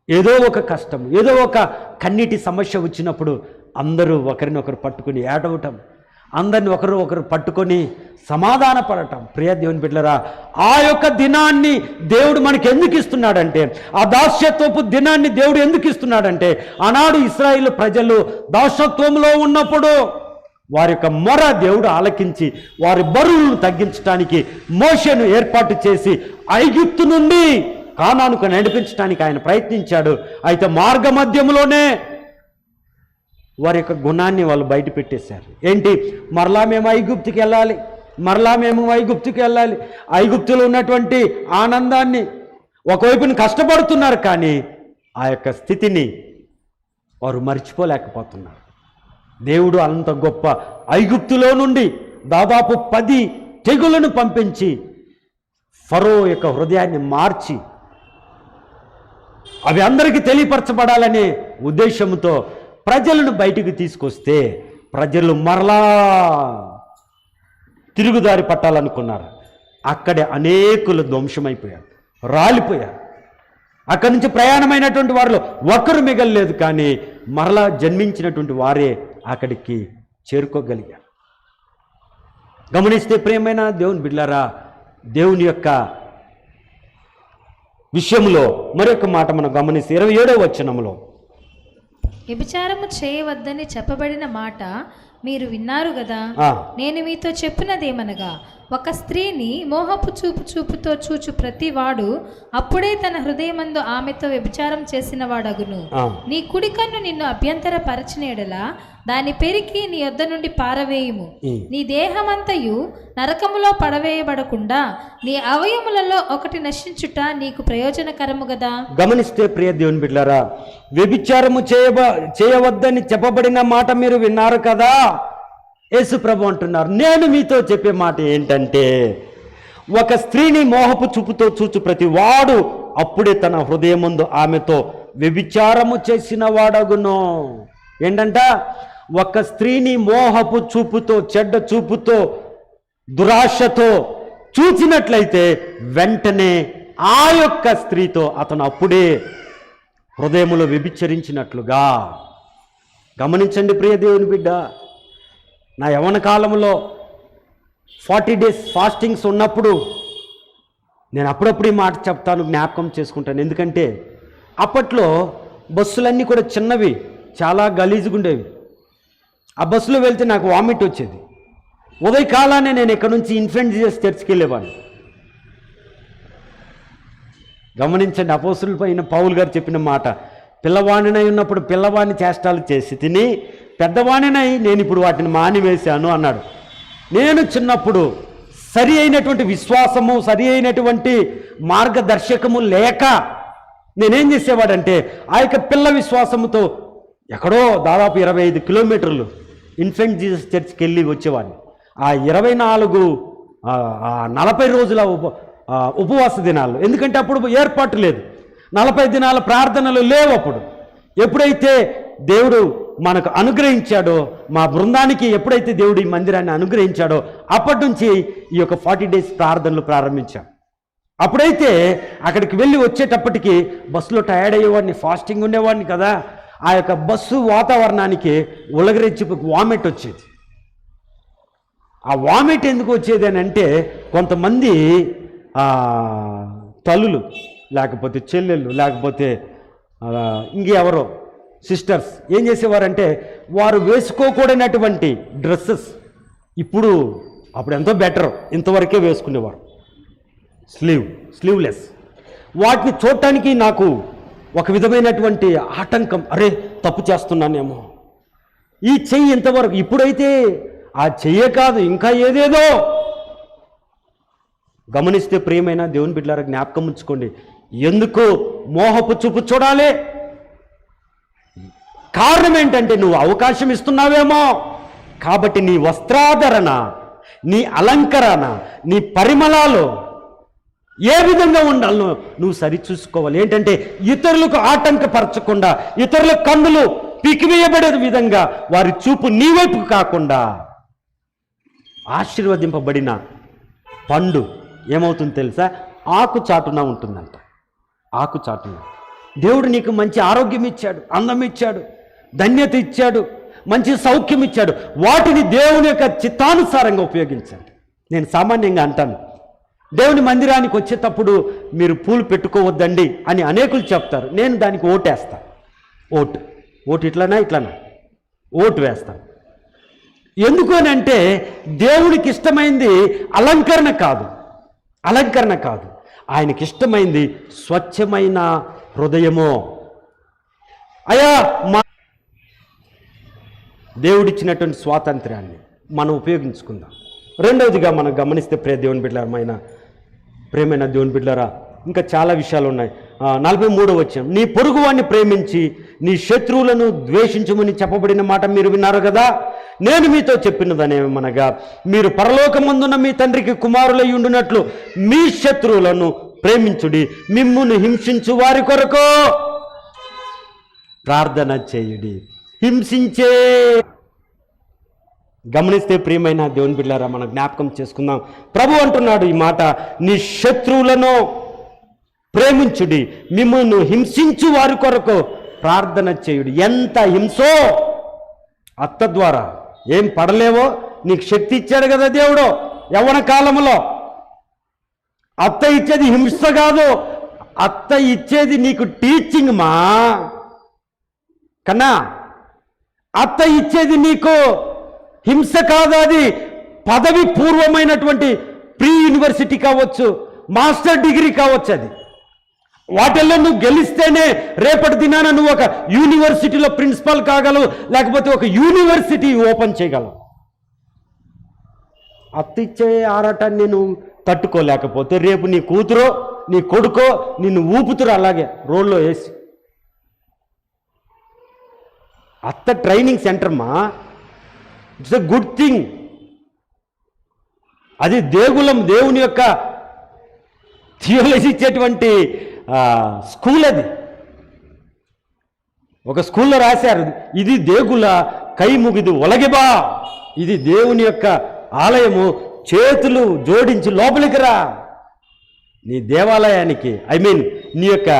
ఏదో ఒక కష్టం, ఏదో ఒక కన్నీటి సమస్య వచ్చినప్పుడు అందరూ ఒకరినొకరు పట్టుకుని ఏడవటం, అందరిని ఒకరు పట్టుకొని సమాధానపడటం. ప్రియ దేవుని బిడ్డలారా, ఆ యొక్క దినాన్ని దేవుడు మనకి ఎందుకు ఇస్తున్నాడంటే, ఆ దాస్యత్వపు దినాన్ని దేవుడు ఎందుకు ఇస్తున్నాడంటే, ఆనాడు ఇశ్రాయేలు ప్రజలు దాసత్వంలో ఉన్నప్పుడు వారి యొక్క మొర దేవుడు ఆలకించి వారి బరువులను తగ్గించడానికి మోషేను ఏర్పాటు చేసి ఐగుప్తు నుండి కానానుకు నడిపించడానికి ఆయన ప్రయత్నించాడు. అయితే మార్గ మధ్యంలోనే వారి యొక్క గుణాన్ని వాళ్ళు బయట పెట్టేశారు. ఏంటి? మరలా మేము ఐగుప్తుకి వెళ్ళాలి, ఐగుప్తులో ఉన్నటువంటి ఆనందాన్ని, ఒకవైపున కష్టపడుతున్నారు కానీ ఆ యొక్క స్థితిని వారు మర్చిపోలేకపోతున్నారు. దేవుడు అంత గొప్ప ఐగుప్తులో నుండి దాదాపు 10 తెగులను పంపించి ఫరో యొక్క హృదయాన్ని మార్చి అవి అందరికీ తెలియపరచబడాలనే ఉద్దేశంతో ప్రజలను బయటికి తీసుకొస్తే ప్రజలు మరలా తిరుగుదారి పట్టాలనుకున్నారు. అక్కడే అనేకులు ధ్వంసమైపోయారు, రాలిపోయారు. అక్కడి నుంచి ప్రయాణమైనటువంటి వారిలో ఒకరు మిగలలేదు, కానీ మరలా జన్మించినటువంటి వారే అక్కడికి చేరుకోగలిగారు. గమనిస్తే ప్రియమైన దేవుని బిడ్డలారా, దేవుని యొక్క విషయంలో మరొక మాట మనం గమనిస్తే 27వ వచనంలో, వ్యభిచారము చేయవద్దని చెప్పబడిన మాట మీరు విన్నారు కదా, నేను మీతో చెప్పినదేమనగా, ఒక స్త్రీని మోహపు చూపుతో చూచు ప్రతి వాడు అప్పుడే తన హృదయమందు ఆమెతో వ్యభిచారం చేసిన వాడగును. నీ కుడి కన్ను నిన్ను అభ్యంతర పరచినేడలా దాని పెరికి నీ యొద్ద నుండి పారవేయుము. నీ దేహమంతయు నరకములో పడవేయబడకుండా నీ అవయములలో ఒకటి నశించుట నీకు ప్రయోజనకరము కదా. గమనిస్తే ప్రియ దేవుని బిడ్డలారా, వ్యభిచారము చేయవద్దని చెప్పబడిన మాట మీరు విన్నారు కదా. యేసు ప్రభు అంటున్నారు, నేను మీతో చెప్పే మాట ఏంటంటే, ఒక స్త్రీని మోహపు చూపుతో చూచు ప్రతి వాడు అప్పుడే తన హృదయమందు ఆమెతో వ్యభిచారము చేసిన వాడగును. ఏంటంట? ఒక స్త్రీని మోహపు చూపుతో, చెడ్డ చూపుతో, దురాశతో చూచినట్లయితే వెంటనే ఆ యొక్క స్త్రీతో అతను అప్పుడే హృదయములో వ్యభిచరించినట్లుగా. గమనించండి ప్రియ దేవుని బిడ్డ, నా యవ్వన కాలంలో 40 days ఫాస్టింగ్స్ ఉన్నప్పుడు నేను అప్పుడప్పుడు ఈ మాట చెప్తాను, జ్ఞాపకం చేసుకుంటాను. ఎందుకంటే అప్పట్లో బస్సులన్నీ కూడా చిన్నవి, చాలా గలీజుగా ఉండేవి. ఆ బస్సులో వెళ్తే నాకు వామిట్ వచ్చేది. ఉదయకాలానే నేను ఇక్కడ నుంచి ఇన్ఫెంట్ చేసి చర్చికి వెళ్ళేవాడిని. గమనించండి, అపోస్తుల పైన పౌలు గారు చెప్పిన మాట, పిల్లవాణినై ఉన్నప్పుడు పిల్లవాణి చేష్టాలు చేసి తిని, పెద్దవాణినై నేను ఇప్పుడు వాటిని మానివేశాను అన్నాడు. నేను చిన్నప్పుడు సరి అయినటువంటి విశ్వాసము, సరి అయినటువంటి మార్గదర్శకము లేక నేనేం చేసేవాడంటే ఆ యొక్క పిల్ల విశ్వాసముతో ఎక్కడో దాదాపు 25 కిలోమీటర్లు ఇన్ఫెంట్ జీసస్ చర్చ్కి వెళ్ళి వచ్చేవాడిని. ఆ 40 రోజుల ఉపవాస దినాలు, ఎందుకంటే అప్పుడు ఏర్పాటు లేదు, 40 దినాల ప్రార్థనలు లేవు. అప్పుడు ఎప్పుడైతే దేవుడు మనకు అనుగ్రహించాడో, మా బృందానికి ఎప్పుడైతే దేవుడు ఈ మందిరాన్ని అనుగ్రహించాడో అప్పటి నుంచి ఈ యొక్క 40 days ప్రార్థనలు ప్రారంభించాం. అప్పుడైతే అక్కడికి వెళ్ళి వచ్చేటప్పటికి బస్సులో టైర్డ్ అయ్యేవాడిని, ఫాస్టింగ్ ఉండేవాడిని కదా. ఆ యొక్క బస్సు వాతావరణానికి ఉలగరెచ్చి వామిట్ వచ్చేది. ఆ వామిట్ ఎందుకు వచ్చేది అని అంటే, కొంతమంది తల్లులు, లేకపోతే చెల్లెళ్ళు, లేకపోతే ఇంకెవరో సిస్టర్స్ ఏం చేసేవారంటే, వారు వేసుకోకూడనటువంటి డ్రెస్సెస్, అప్పుడు ఎంతో బెటర్, ఇంతవరకే వేసుకునేవారు, స్లీవ్లెస్. వాటిని చూడటానికి నాకు ఒక విధమైనటువంటి ఆటంకం, అరే తప్పు చేస్తున్నానేమో, ఈ చెయ్యి ఇంతవరకు. ఇప్పుడైతే ఆ చెయ్యే కాదు, ఇంకా ఏదేదో. గమనిస్తే ప్రియమైన దేవుని బిడ్డలారా, జ్ఞాపకం ఉంచుకోండి, ఎందుకు మోహపు చూపు చూడాలి? కారణం ఏంటంటే నువ్వు అవకాశం ఇస్తున్నావేమో. కాబట్టి నీ వస్త్రాధరణ, నీ అలంకరణ, నీ పరిమళాలు ఏ విధంగా ఉండాలో నువ్వు సరిచూసుకోవాలి. ఏంటంటే ఇతరులకు ఆటంకపరచకుండా, ఇతరుల కన్నులు పీకివేయబడే విధంగా వారి చూపు నీ వైపు కాకుండా. ఆశీర్వదింపబడిన పండు ఏమవుతుంది తెలుసా? ఆకు చాటున ఉంటుందంట. ఆకు చాటున దేవుడు నీకు మంచి ఆరోగ్యం ఇచ్చాడు, అందం ఇచ్చాడు, ధన్యత ఇచ్చాడు, మంచి సౌఖ్యం ఇచ్చాడు. వాటిని దేవుని యొక్క చిత్తానుసారంగా ఉపయోగించండి. నేను సామాన్యంగా అంటాను, దేవుని మందిరానికి వచ్చేటప్పుడు మీరు పూలు పెట్టుకోవద్దండి అని అనేకులు చెప్తారు. నేను దానికి ఓటేస్తాను. ఓటు ఇట్లనా ఓటు వేస్తాను. ఎందుకు అని అంటే, దేవునికి ఇష్టమైంది అలంకరణ కాదు, ఆయనకి ఇష్టమైంది స్వచ్ఛమైన హృదయమో. అయ్యా, దేవుడిచ్చినటువంటి స్వాతంత్ర్యాన్ని మనం ఉపయోగించుకుందాం. రెండవదిగా మనం గమనిస్తే ప్రేమైన దేవుని బిడ్డలారా, ఇంకా చాలా విషయాలు ఉన్నాయి. 43వ వచనం, నీ పొరుగువాన్ని ప్రేమించి నీ శత్రువులను ద్వేషించమని చెప్పబడిన మాట మీరు విన్నారు కదా. నేను మీతో చెప్పినదనేమనగా, మీరు పరలోకమందున్న మీ తండ్రికి కుమారులై ఉండునట్లు మీ శత్రువులను ప్రేమించుడి, మిమ్మును హింసించు వారి కొరకు ప్రార్థన చేయుడి. హింసించే, గమనిస్తే ప్రియమైన దేవుని బిడ్డలారా, మనం జ్ఞాపకం చేసుకుందాం. ప్రభు అంటున్నాడు ఈ మాట, నీ శత్రువులను ప్రేమించుడి, మిమ్మల్ని హింసించు వారి కొరకు ప్రార్థన చేయుడి. ఎంత హింసో! అత్త ద్వారా ఏం పడలేవో నీకు శక్తి ఇచ్చాడు కదా దేవుడు యవ్వన కాలంలో. అత్త ఇచ్చేది హింస కాదు, అత్త ఇచ్చేది నీకు టీచింగ్ మా కన్నా. అత్త ఇచ్చేది నీకు హింస కాదు, అది పదవి పూర్వమైనటువంటి ప్రీ యూనివర్సిటీ కావచ్చు, మాస్టర్ డిగ్రీ కావచ్చు. అది వాటిల్లో నువ్వు గెలిస్తేనే రేపటి దినాన నువ్వు ఒక యూనివర్సిటీలో ప్రిన్సిపల్ కాగలవు, లేకపోతే ఒక యూనివర్సిటీ ఓపెన్ చేయగలవు. అత్తిచ్చే ఆరాటాన్ని నువ్వు తట్టుకోలేకపోతే రేపు నీ కూతురో నీ కొడుకో నిన్ను ఊపుతురు అలాగే రోడ్లో వేసి. అత్త ట్రైనింగ్ సెంటర్ మా, ఇట్స్ ఎ గుడ్ థింగ్. అది దేవుని యొక్క థియాలజీ ఇచ్చేటువంటి స్కూల్. అది ఒక స్కూల్లో రాశారు, ఇది దేగుల కై ముగిదు ఒలగిబా, ఇది దేవుని యొక్క ఆలయము, చేతులు జోడించి లోపలికి రా. నీ దేవాలయానికి, నీ యొక్క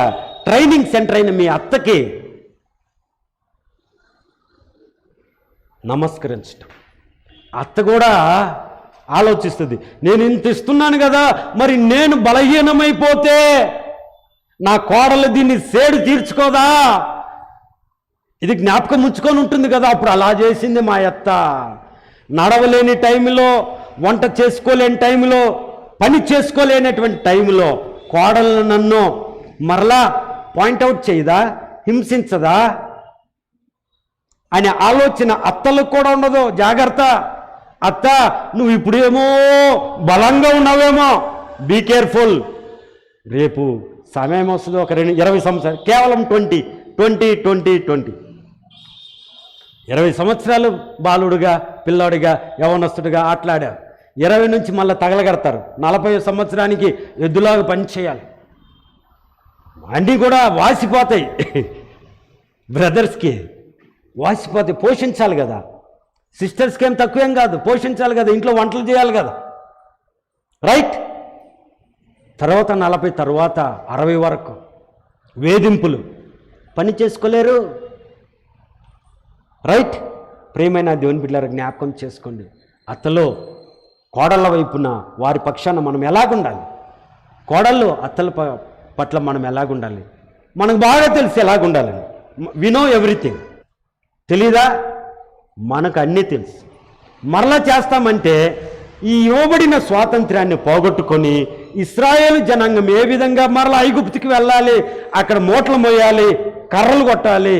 ట్రైనింగ్ సెంటర్ అయిన మీ అత్తకి నమస్కరించటం. అత్త కూడా ఆలోచిస్తుంది, నేను ఇంత ఇస్తున్నాను కదా, మరి నేను బలహీనమైపోతే నా కోడలు దీన్ని సేడు తీర్చుకోదా, ఇది జ్ఞాపకం ఉంచుకొని ఉంటుంది కదా. అప్పుడు అలా చేసింది మా అత్త. నడవలేని టైంలో, వంట చేసుకోలేని టైంలో, పని చేసుకోలేనటువంటి టైంలో కోడలను నన్ను మరలా పాయింట్అవుట్ చేయదా, హింసించదా అనే ఆలోచన అత్తలకు కూడా ఉండదు. జాగ్రత్త అత్త, నువ్వు ఇప్పుడేమో బలంగా ఉన్నావేమో, బీ కేర్ఫుల్. రేపు సమయం వస్తుంది, ఒక 20 సంవత్సరాలు, కేవలం 20 20 సంవత్సరాలు బాలుడుగా, పిల్లాడిగా, యవనస్తుడిగా ఆటలాడారు. 20 నుంచి మళ్ళీ తగలగడతారు. 40 సంవత్సరానికి ఎద్దులాగా పని చేయాలి. అన్నీ కూడా వాసిపోతాయి. బ్రదర్స్కి వాసిపోతాయి, పోషించాలి కదా. సిస్టర్స్కి ఏం తక్కువేం కాదు, పోషించాలి కదా, ఇంట్లో వంటలు చేయాలి కదా, రైట్. తర్వాత 40 తర్వాత 60 వరకు వేధింపులు, పని చేసుకోలేరు, రైట్. ప్రియమైన దేవుని బిడ్డలారా, జ్ఞాపకం చేసుకోండి, అత్తలో కోడళ్ళ వైపున వారి పక్షాన మనం ఎలాగుండాలి, కోడళ్ళు అత్తల పట్ల మనం ఎలాగుండాలి, మనకు బాగా తెలిసి ఎలాగుండాలని. We know everything. తెలీదా? మనకు అన్నీ తెలుసు. మరలా చేస్తామంటే ఈ ఇవ్వబడిన స్వాతంత్ర్యాన్ని పోగొట్టుకొని ఇశ్రాయేలు జనాంగం ఏ విధంగా మరలా ఐగుప్తుకి వెళ్ళాలి, అక్కడ మూటలు మోయాలి, కర్రలు కొట్టాలి,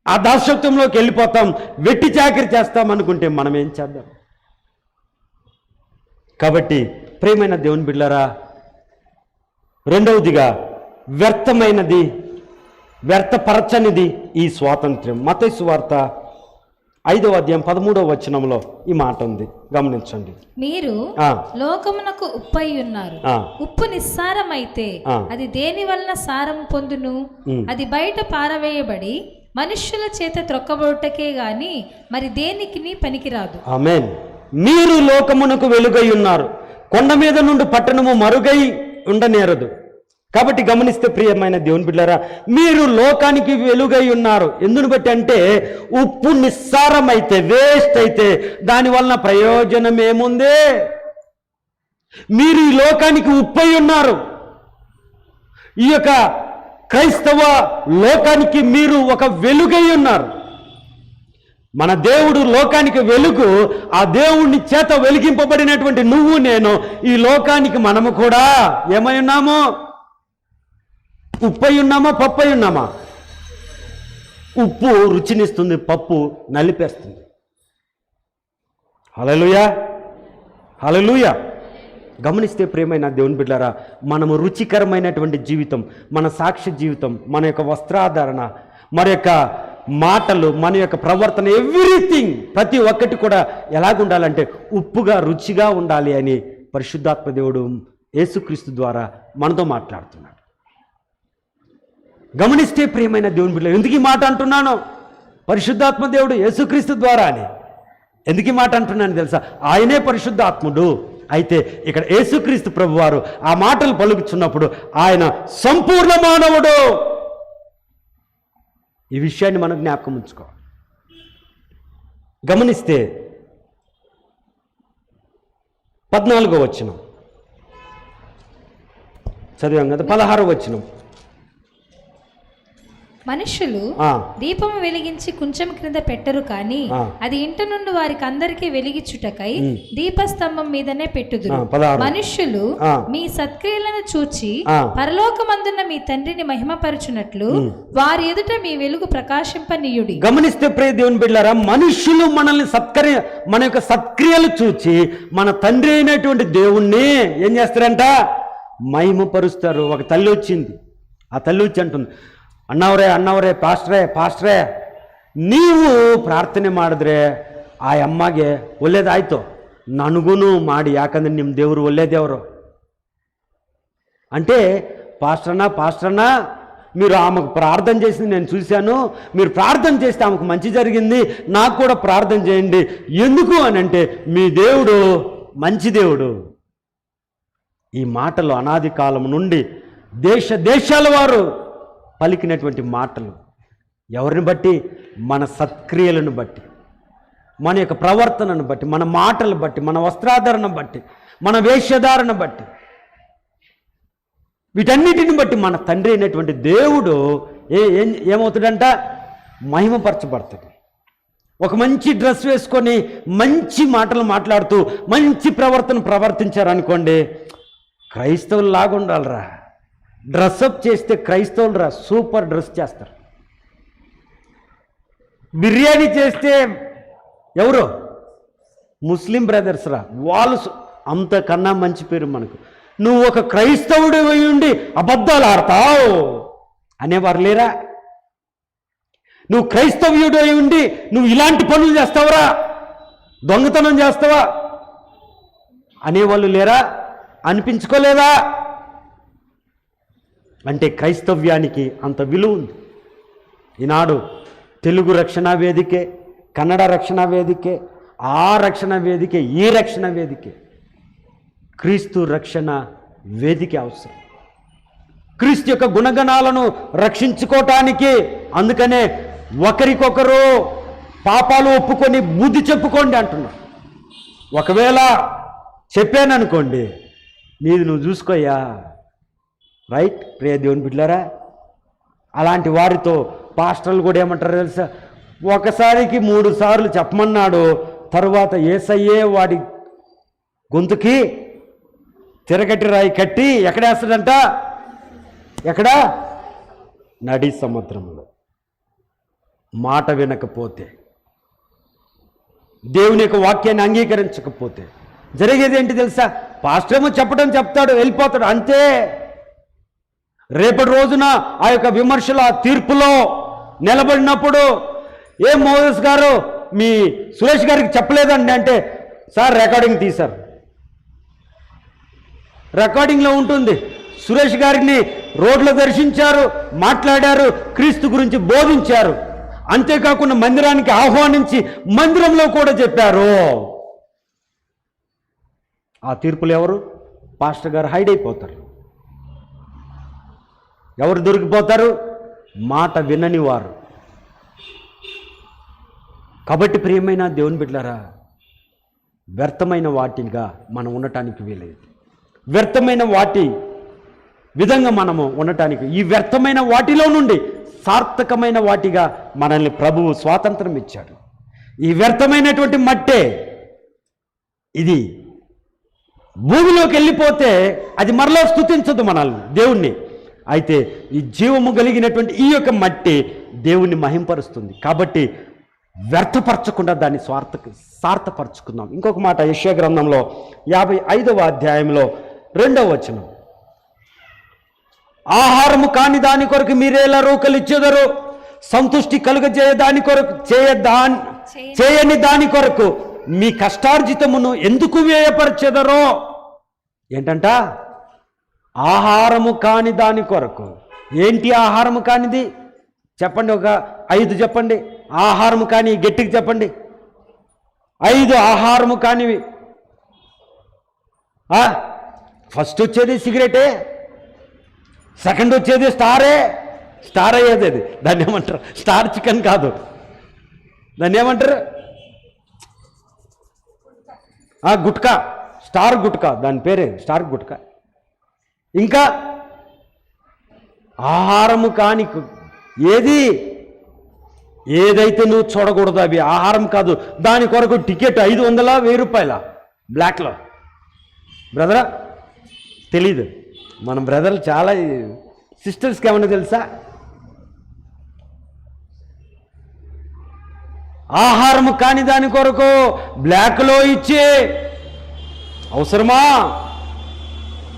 ఆ దాస్యత్వంలోకి వెళ్ళిపోతాం, వెట్టి చాకిరి చేస్తాం అనుకుంటే మనం ఏం చేద్దాం? కాబట్టి ప్రియమైన దేవుని బిడ్డలారా, రెండవదిగా వ్యర్థమైనది, వ్యర్థపరచనిది ఈ స్వాతంత్ర్యం. మత్తయి సువార్త 5వ అధ్యాయం 13వ వచనంలో ఈ మాట ఉంది, గమనించండి. మీరు లోకమునకు ఉప్పై ఉన్నారు. ఉప్పు నిస్సారమైతే అది దేని వలన సారం పొందును? అది బయట పారవేయబడి మనుష్యుల చేత త్రొక్కబోటకే గాని మరి దేనికి పనికిరాదు. ఆమేన్. మీరు లోకమునకు వెలుగై ఉన్నారు, కొండ మీద నుండి పట్టణము మరుగై ఉండనేరదు. కాబట్టి గమనిస్తే ప్రియమైన దేవుని బిడ్డలారా, మీరు లోకానికి వెలుగై ఉన్నారు. ఎందును బట్టి అంటే ఉప్పు నిస్సారమైతే, వేస్ట్ అయితే దానివలన ప్రయోజనం ఏముంది? మీరు ఈ లోకానికి ఉప్పై ఉన్నారు. ఈ యొక్క క్రైస్తవ లోకానికి మీరు ఒక వెలుగై ఉన్నారు. మన దేవుడు లోకానికి వెలుగు. ఆ దేవుని చేత వెలిగింపబడినటువంటి నువ్వు నేను ఈ లోకానికి మనము కూడా ఏమై ఉన్నామో? ఉప్పై ఉన్నామా, పప్పై ఉన్నామా? ఉప్పు రుచినిస్తుంది, పప్పు నలిపేస్తుంది. హల్లెలూయా, హల్లెలూయా. గమనిస్తే ప్రియమైన దేవుని బిడ్డలారా, మనము రుచికరమైనటువంటి జీవితం, మన సాక్ష్య జీవితం, మన యొక్క వస్త్రాధారణ, మన యొక్క మాటలు, మన యొక్క ప్రవర్తన, ఎవ్రీథింగ్, ప్రతి ఒక్కటి కూడా ఎలాగుండాలంటే ఉప్పుగా, రుచిగా ఉండాలి అని పరిశుద్ధాత్మ దేవుడు యేసుక్రీస్తు ద్వారా మనతో మాట్లాడుతున్నాడు. గమనిస్తే ప్రియమైన దేవుని బిడ్డలు, ఎందుకు ఈ మాట అంటున్నాను? పరిశుద్ధాత్మ దేవుడు యేసుక్రీస్తు ద్వారా అని ఎందుకు ఈ మాట అంటున్నాను తెలుసా? ఆయనే పరిశుద్ధాత్ముడు. అయితే ఇక్కడ యేసుక్రీస్తు ప్రభువారు ఆ మాటలు పలుకుతున్నప్పుడు ఆయన సంపూర్ణ మానవుడు. ఈ విషయాన్ని మనం జ్ఞాపకం ఉంచుకోవాలి. గమనిస్తే 14వ వచనం చదివాం కదా, 16వ వచనం. మనుషులు దీపము వెలిగించి కొంచెం క్రింద పెట్టరు కానీ అది ఇంట నుండి వారికి అందరికీ వెలిగించుటకై దీపస్తంభం మీదనే పెట్టుదురు. మనుష్యులు మీ సత్క్రియలను చూచి పరలోకమందున్న మీ తండ్రిని మహిమపరచునట్లు వారి ఎదుట మీ వెలుగు ప్రకాశింపనీయుడి. గమనిస్తే ప్రియ దేవుని బిడ్డలారా, మనుష్యులు మనల్ని మన యొక్క సత్క్రియలు చూచి మన తండ్రి అయినటువంటి దేవుణ్ణి ఏం చేస్తారంట? మహిమపరుస్తారు. ఒక తల్లి వచ్చింది, ఆ తల్లి వచ్చి అంటుంది, ಅಣ್ಣವರೇ ಪಾಸ್ಟ್ರೇ ನೀವು ಪ್ರಾರ್ಥನೆ ಮಾಡಿದ್ರೆ ಆ ಅಮ್ಮಗೆ ಒಳ್ಳೇದಾಯ್ತು, ನನಗೂ ಮಾಡಿ, ಯಾಕಂದ್ರೆ ನಿಮ್ಮ ದೇವರು ಒಳ್ಳೆ ದೇವರು. అంటే పాస్టర్నా మీరు ఆమెకు ప్రార్థన చేసింది నేను చూశాను, మీరు ప్రార్థన చేస్తే ఆమెకు మంచి జరిగింది, నాకు కూడా ప్రార్థన చేయండి. ఎందుకు అని అంటే మీ దేవుడు మంచి దేవుడు. ఈ మాటలు అనాది కాలం నుండి దేశాల వారు పలికినటువంటి మాటలు. ఎవరిని బట్టి? మన సత్క్రియలను బట్టి. మన యొక్క ప్రవర్తనను బట్టి, మన మాటలు బట్టి, మన వస్త్రాధరణ బట్టి, మన వేషధారణ బట్టి, వీటన్నిటిని బట్టి మన తండ్రి అయినటువంటి దేవుడు ఏమవుతాడంట? మహిమపరచబడతాడు. ఒక మంచి డ్రెస్ వేసుకొని మంచి మాటలు మాట్లాడుతూ మంచి ప్రవర్తన ప్రవర్తించారనుకోండి, క్రైస్తవులు లాగా ఉండాలిరా. డ్రెస్అప్ చేస్తే క్రైస్తవులు రా సూపర్ డ్రెస్ చేస్తారు. బిర్యానీ చేస్తే ఎవరు? ముస్లిం బ్రదర్స్ రా, వాళ్ళు అంతకన్నా మంచి పేరు మనకు. నువ్వు ఒక క్రైస్తవుడు అయి ఉండి అబద్ధాలు ఆడతావు అనేవారు లేరా? నువ్వు క్రైస్తవ్యుడు అయి ఉండి నువ్వు ఇలాంటి పనులు చేస్తావురా, దొంగతనం చేస్తావా అనేవాళ్ళు లేరా? అనిపించుకోలేదా? అంటే క్రైస్తవ్యానికి అంత విలువ ఉంది. ఈనాడు తెలుగు రక్షణ వేదికే, కన్నడ రక్షణ వేదికే, ఆ రక్షణ వేదికే, ఈ రక్షణ వేదికే, క్రీస్తు రక్షణ వేదిక అవసరం. క్రీస్తు యొక్క గుణగణాలను రక్షించుకోవటానికి. అందుకనే ఒకరికొకరు పాపాలు ఒప్పుకొని బుద్ధి చెప్పుకోండి అంటున్నారు. ఒకవేళ చెప్పాననుకోండి, నీది నువ్వు చూసుకోయ్యా, రైట్? ప్రియ దేవుని బిడ్డలారా, అలాంటి వారితో పాస్టర్లు కూడా ఏమంటారు తెలుసా? ఒకసారికి 3 సార్లు చెప్పమన్నాడు, తరువాత యేసయ్యే వాడి గొంతుకి తిరగట్టి రాయి కట్టి ఎక్కడేస్తాడంట? ఎక్కడ? నడి సముద్రంలో. మాట వినకపోతే, దేవుని యొక్క వాక్యాన్ని అంగీకరించకపోతే జరిగేది ఏంటి తెలుసా? పాస్టర్ ఏమో చెప్తాడు, వెళ్ళిపోతాడు, అంతే. రేపటి రోజున ఆ యొక్క విమర్శల తీర్పులో నిలబడినప్పుడు, ఏం మోసెస్ గారు మీ సురేష్ గారికి చెప్పలేదండి అంటే, సార్ రికార్డింగ్ తీశారు, రికార్డింగ్లో ఉంటుంది. సురేష్ గారిని రోడ్లో దర్శించారు, మాట్లాడారు, క్రీస్తు గురించి బోధించారు. అంతేకాకుండా మందిరానికి ఆహ్వానించి మందిరంలో కూడా చెప్పారు. ఆ తీర్పులు ఎవరు? పాస్టర్ గారు హైడ్ అయిపోతారు. ఎవరు దొరికిపోతారు? మాట వినని వారు. కాబట్టి ప్రియమైన దేవుని బిడ్డలారా, వ్యర్థమైన వాటిగా మనం ఉండటానికి వీలేదు. వ్యర్థమైన వాటి విధంగా మనము ఉండటానికి, ఈ వ్యర్థమైన వాటిలో నుండి సార్థకమైన వాటిగా మనల్ని ప్రభువు స్వాతంత్రం ఇచ్చాడు. ఈ వ్యర్థమైనటువంటి మట్టే ఇది భూమిలోకి వెళ్ళిపోతే అది మరలా స్తుతించదు మనల్ని, దేవుణ్ణి. అయితే ఈ జీవము కలిగినటువంటి ఈ యొక్క మట్టి దేవుణ్ణి మహింపరుస్తుంది. కాబట్టి వ్యర్థపరచకుండా దాన్ని సార్థపరచుకుందాం. ఇంకొక మాట యెషయా గ్రంథంలో 55వ అధ్యాయంలో 2వ వచనం, ఆహారము కాని దాని కొరకు మీరేలా రూకలిచ్చెదరు, సంతుష్టి కలుగజేయ దాని కొరకు చేయని దాని కొరకు మీ కష్టార్జితమును ఎందుకు వ్యయపరచెదరో. ఏంటంట? ఆహారము కాని దాని కొరకు. ఏంటి ఆహారము కానిది? చెప్పండి, ఒక 5 చెప్పండి. ఆహారము కాని గట్టికి చెప్పండి. 5 ఆహారము కానివి. ఫస్ట్ వచ్చేది సిగరెటే, సెకండ్ వచ్చేది స్టార్ అయ్యేది అది. దాన్ని ఏమంటారు? స్టార్ చికెన్ కాదు, దాన్ని ఏమంటారు? గుట్కా, స్టార్ గుట్కా, దాని పేరే స్టార్ గుట్కా. ఇంకా ఆహారము కాని ఏదైతే నువ్వు చూడకూడదు అవి ఆహారం కాదు. దాని కొరకు టికెట్ 500 1000 రూపాయల బ్లాక్లో. బ్రదరా తెలీదు, మన బ్రదర్లు చాలా సిస్టర్స్కి ఏమన్నా తెలుసా? ఆహారము కాని దాని కొరకు బ్లాక్లో ఇచ్చే అవసరమా?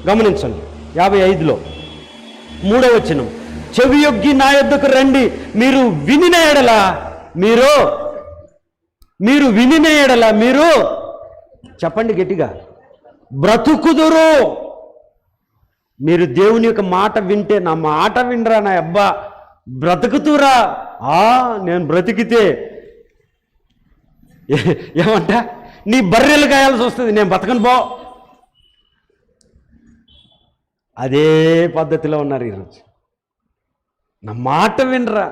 గమనించండి 55లో 3వ వచనం, చెవి యొగ్గి నా యొద్దకు రండి, మీరు వినిన ఎడల మీరు చెప్పండి గట్టిగా, బ్రతుకుదురు. మీరు దేవుని యొక్క మాట వింటే, నా మాట వినరా నా అబ్బా బ్రతుకుతురా. నేను బ్రతికితే ఏమంట? నీ బర్రెలు గాయాల్సి వస్తుంది, నేను బతకను పో. అదే పద్ధతిలో ఉన్నారు ఈరోజు. నా మాట వినరా,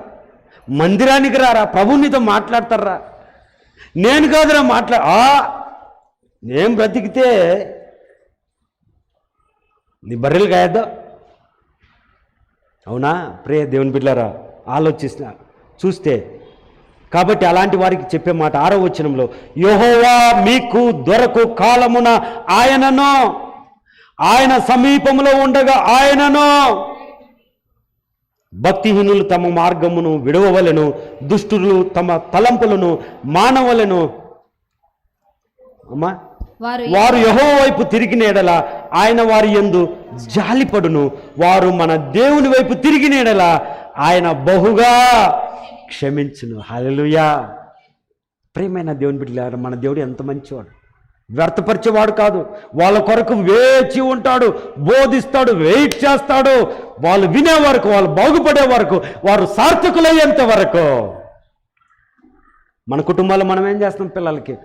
మందిరానికి రారా, ప్రభు నీతో మాట్లాడతారా. నేను కాదురా నేను బ్రతికితే నీ బర్రెలు కాయద్దా? అవునా? ప్రియ దేవుని బిడ్డలారా, చూస్తే కాబట్టి అలాంటి వారికి చెప్పే మాట 6వ వచనంలో, యెహోవా మీకు దొరకు కాలమున ఆయనను, ఆయన సమీపంలో ఉండగా ఆయనను, భక్తిహీనులు తమ మార్గమును విడవవలెను, దుష్టులు తమ తలంపులను మానవలెను. అమ్మా, వారు యెహోవా వైపు తిరిగిన ఎడల ఆయన వారి యందు జాలిపడును, వారు మన దేవుని వైపు తిరిగిన ఎడల ఆయన బహుగా క్షమించును. హల్లెలూయా. ప్రియమైన దేవుని బిడ్డలారా, మన దేవుడు ఎంత మంచివాడు, వ్యర్థపరిచేవాడు కాదు. వాళ్ళ కొరకు వేచి ఉంటాడు, బోధిస్తాడు, వెయిట్ చేస్తాడు. వాళ్ళు వినే వరకు, వాళ్ళు బాగుపడే వరకు, వారు సార్థకులయ్యేంత వరకు. మన కుటుంబాల్లో మనం ఏం చేస్తాం? పిల్లలకి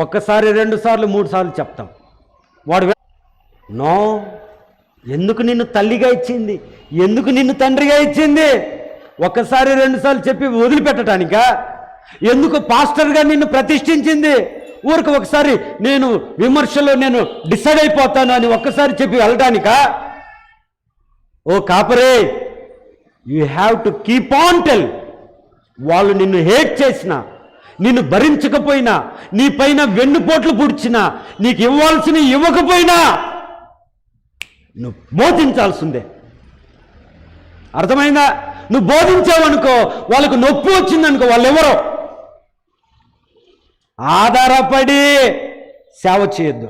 ఒక్కసారి 2 సార్లు 3 సార్లు చెప్తాం. వాడు నో, ఎందుకు నిన్ను తల్లిగా ఇచ్చింది, ఎందుకు నిన్ను తండ్రిగా ఇచ్చింది? ఒక్కసారి 2 సార్లు చెప్పి వదిలిపెట్టడానికా? ఎందుకు పాస్టర్గా నిన్ను ప్రతిష్ఠించింది? ఊరికి ఒకసారి నేను విమర్శలో నేను డిసైడ్ అయిపోతాను అని ఒక్కసారి చెప్పి వెళ్ళడానికా? ఓ కాపరే, you have to keep on tell. వాళ్ళు నిన్ను హేట్ చేసినా, నిన్ను భరించకపోయినా, నీ పైన వెన్నుపోట్లు పుడిచినా, నీకు ఇవ్వాల్సినవి ఇవ్వకపోయినా నువ్వు బోధించాల్సిందే. అర్థమైందా? నువ్వు బోధించావనుకో, వాళ్ళకు నొప్పి వచ్చిందనుకో, వాళ్ళు ఎవరో ఆధారపడి సేవ చేయొద్దు.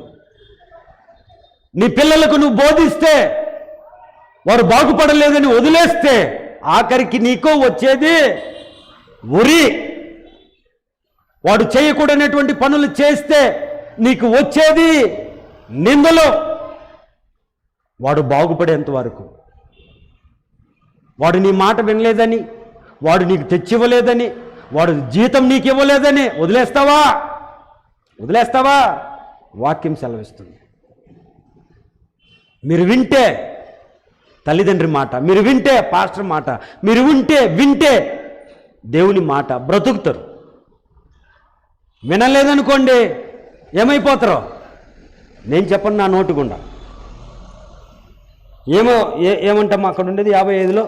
నీ పిల్లలకు నువ్వు బోధిస్తే వారు బాగుపడలేదని వదిలేస్తే ఆఖరికి నీకో వచ్చేది ఉరి. వాడు చేయకూడనటువంటి పనులు చేస్తే నీకు వచ్చేది నిందలు. వాడు బాగుపడేంత వరకు, వాడు నీ మాట వినలేదని, వాడు నీకు తెచ్చివ్వలేదని, వాడు జీతం నీకు ఇవ్వలేదని వదిలేస్తావా? వాక్యం సెలవిస్తుంది. మీరు వింటే తల్లిదండ్రి మాట, మీరు వింటే పాస్టర్ మాట, మీరు వింటే దేవుని మాట, బ్రతుకుతారు. వినలేదనుకోండి, ఏమైపోతారో నేను చెప్పను నా నోటి గుండా. ఏమంటాం అక్కడ ఉండేది 55లో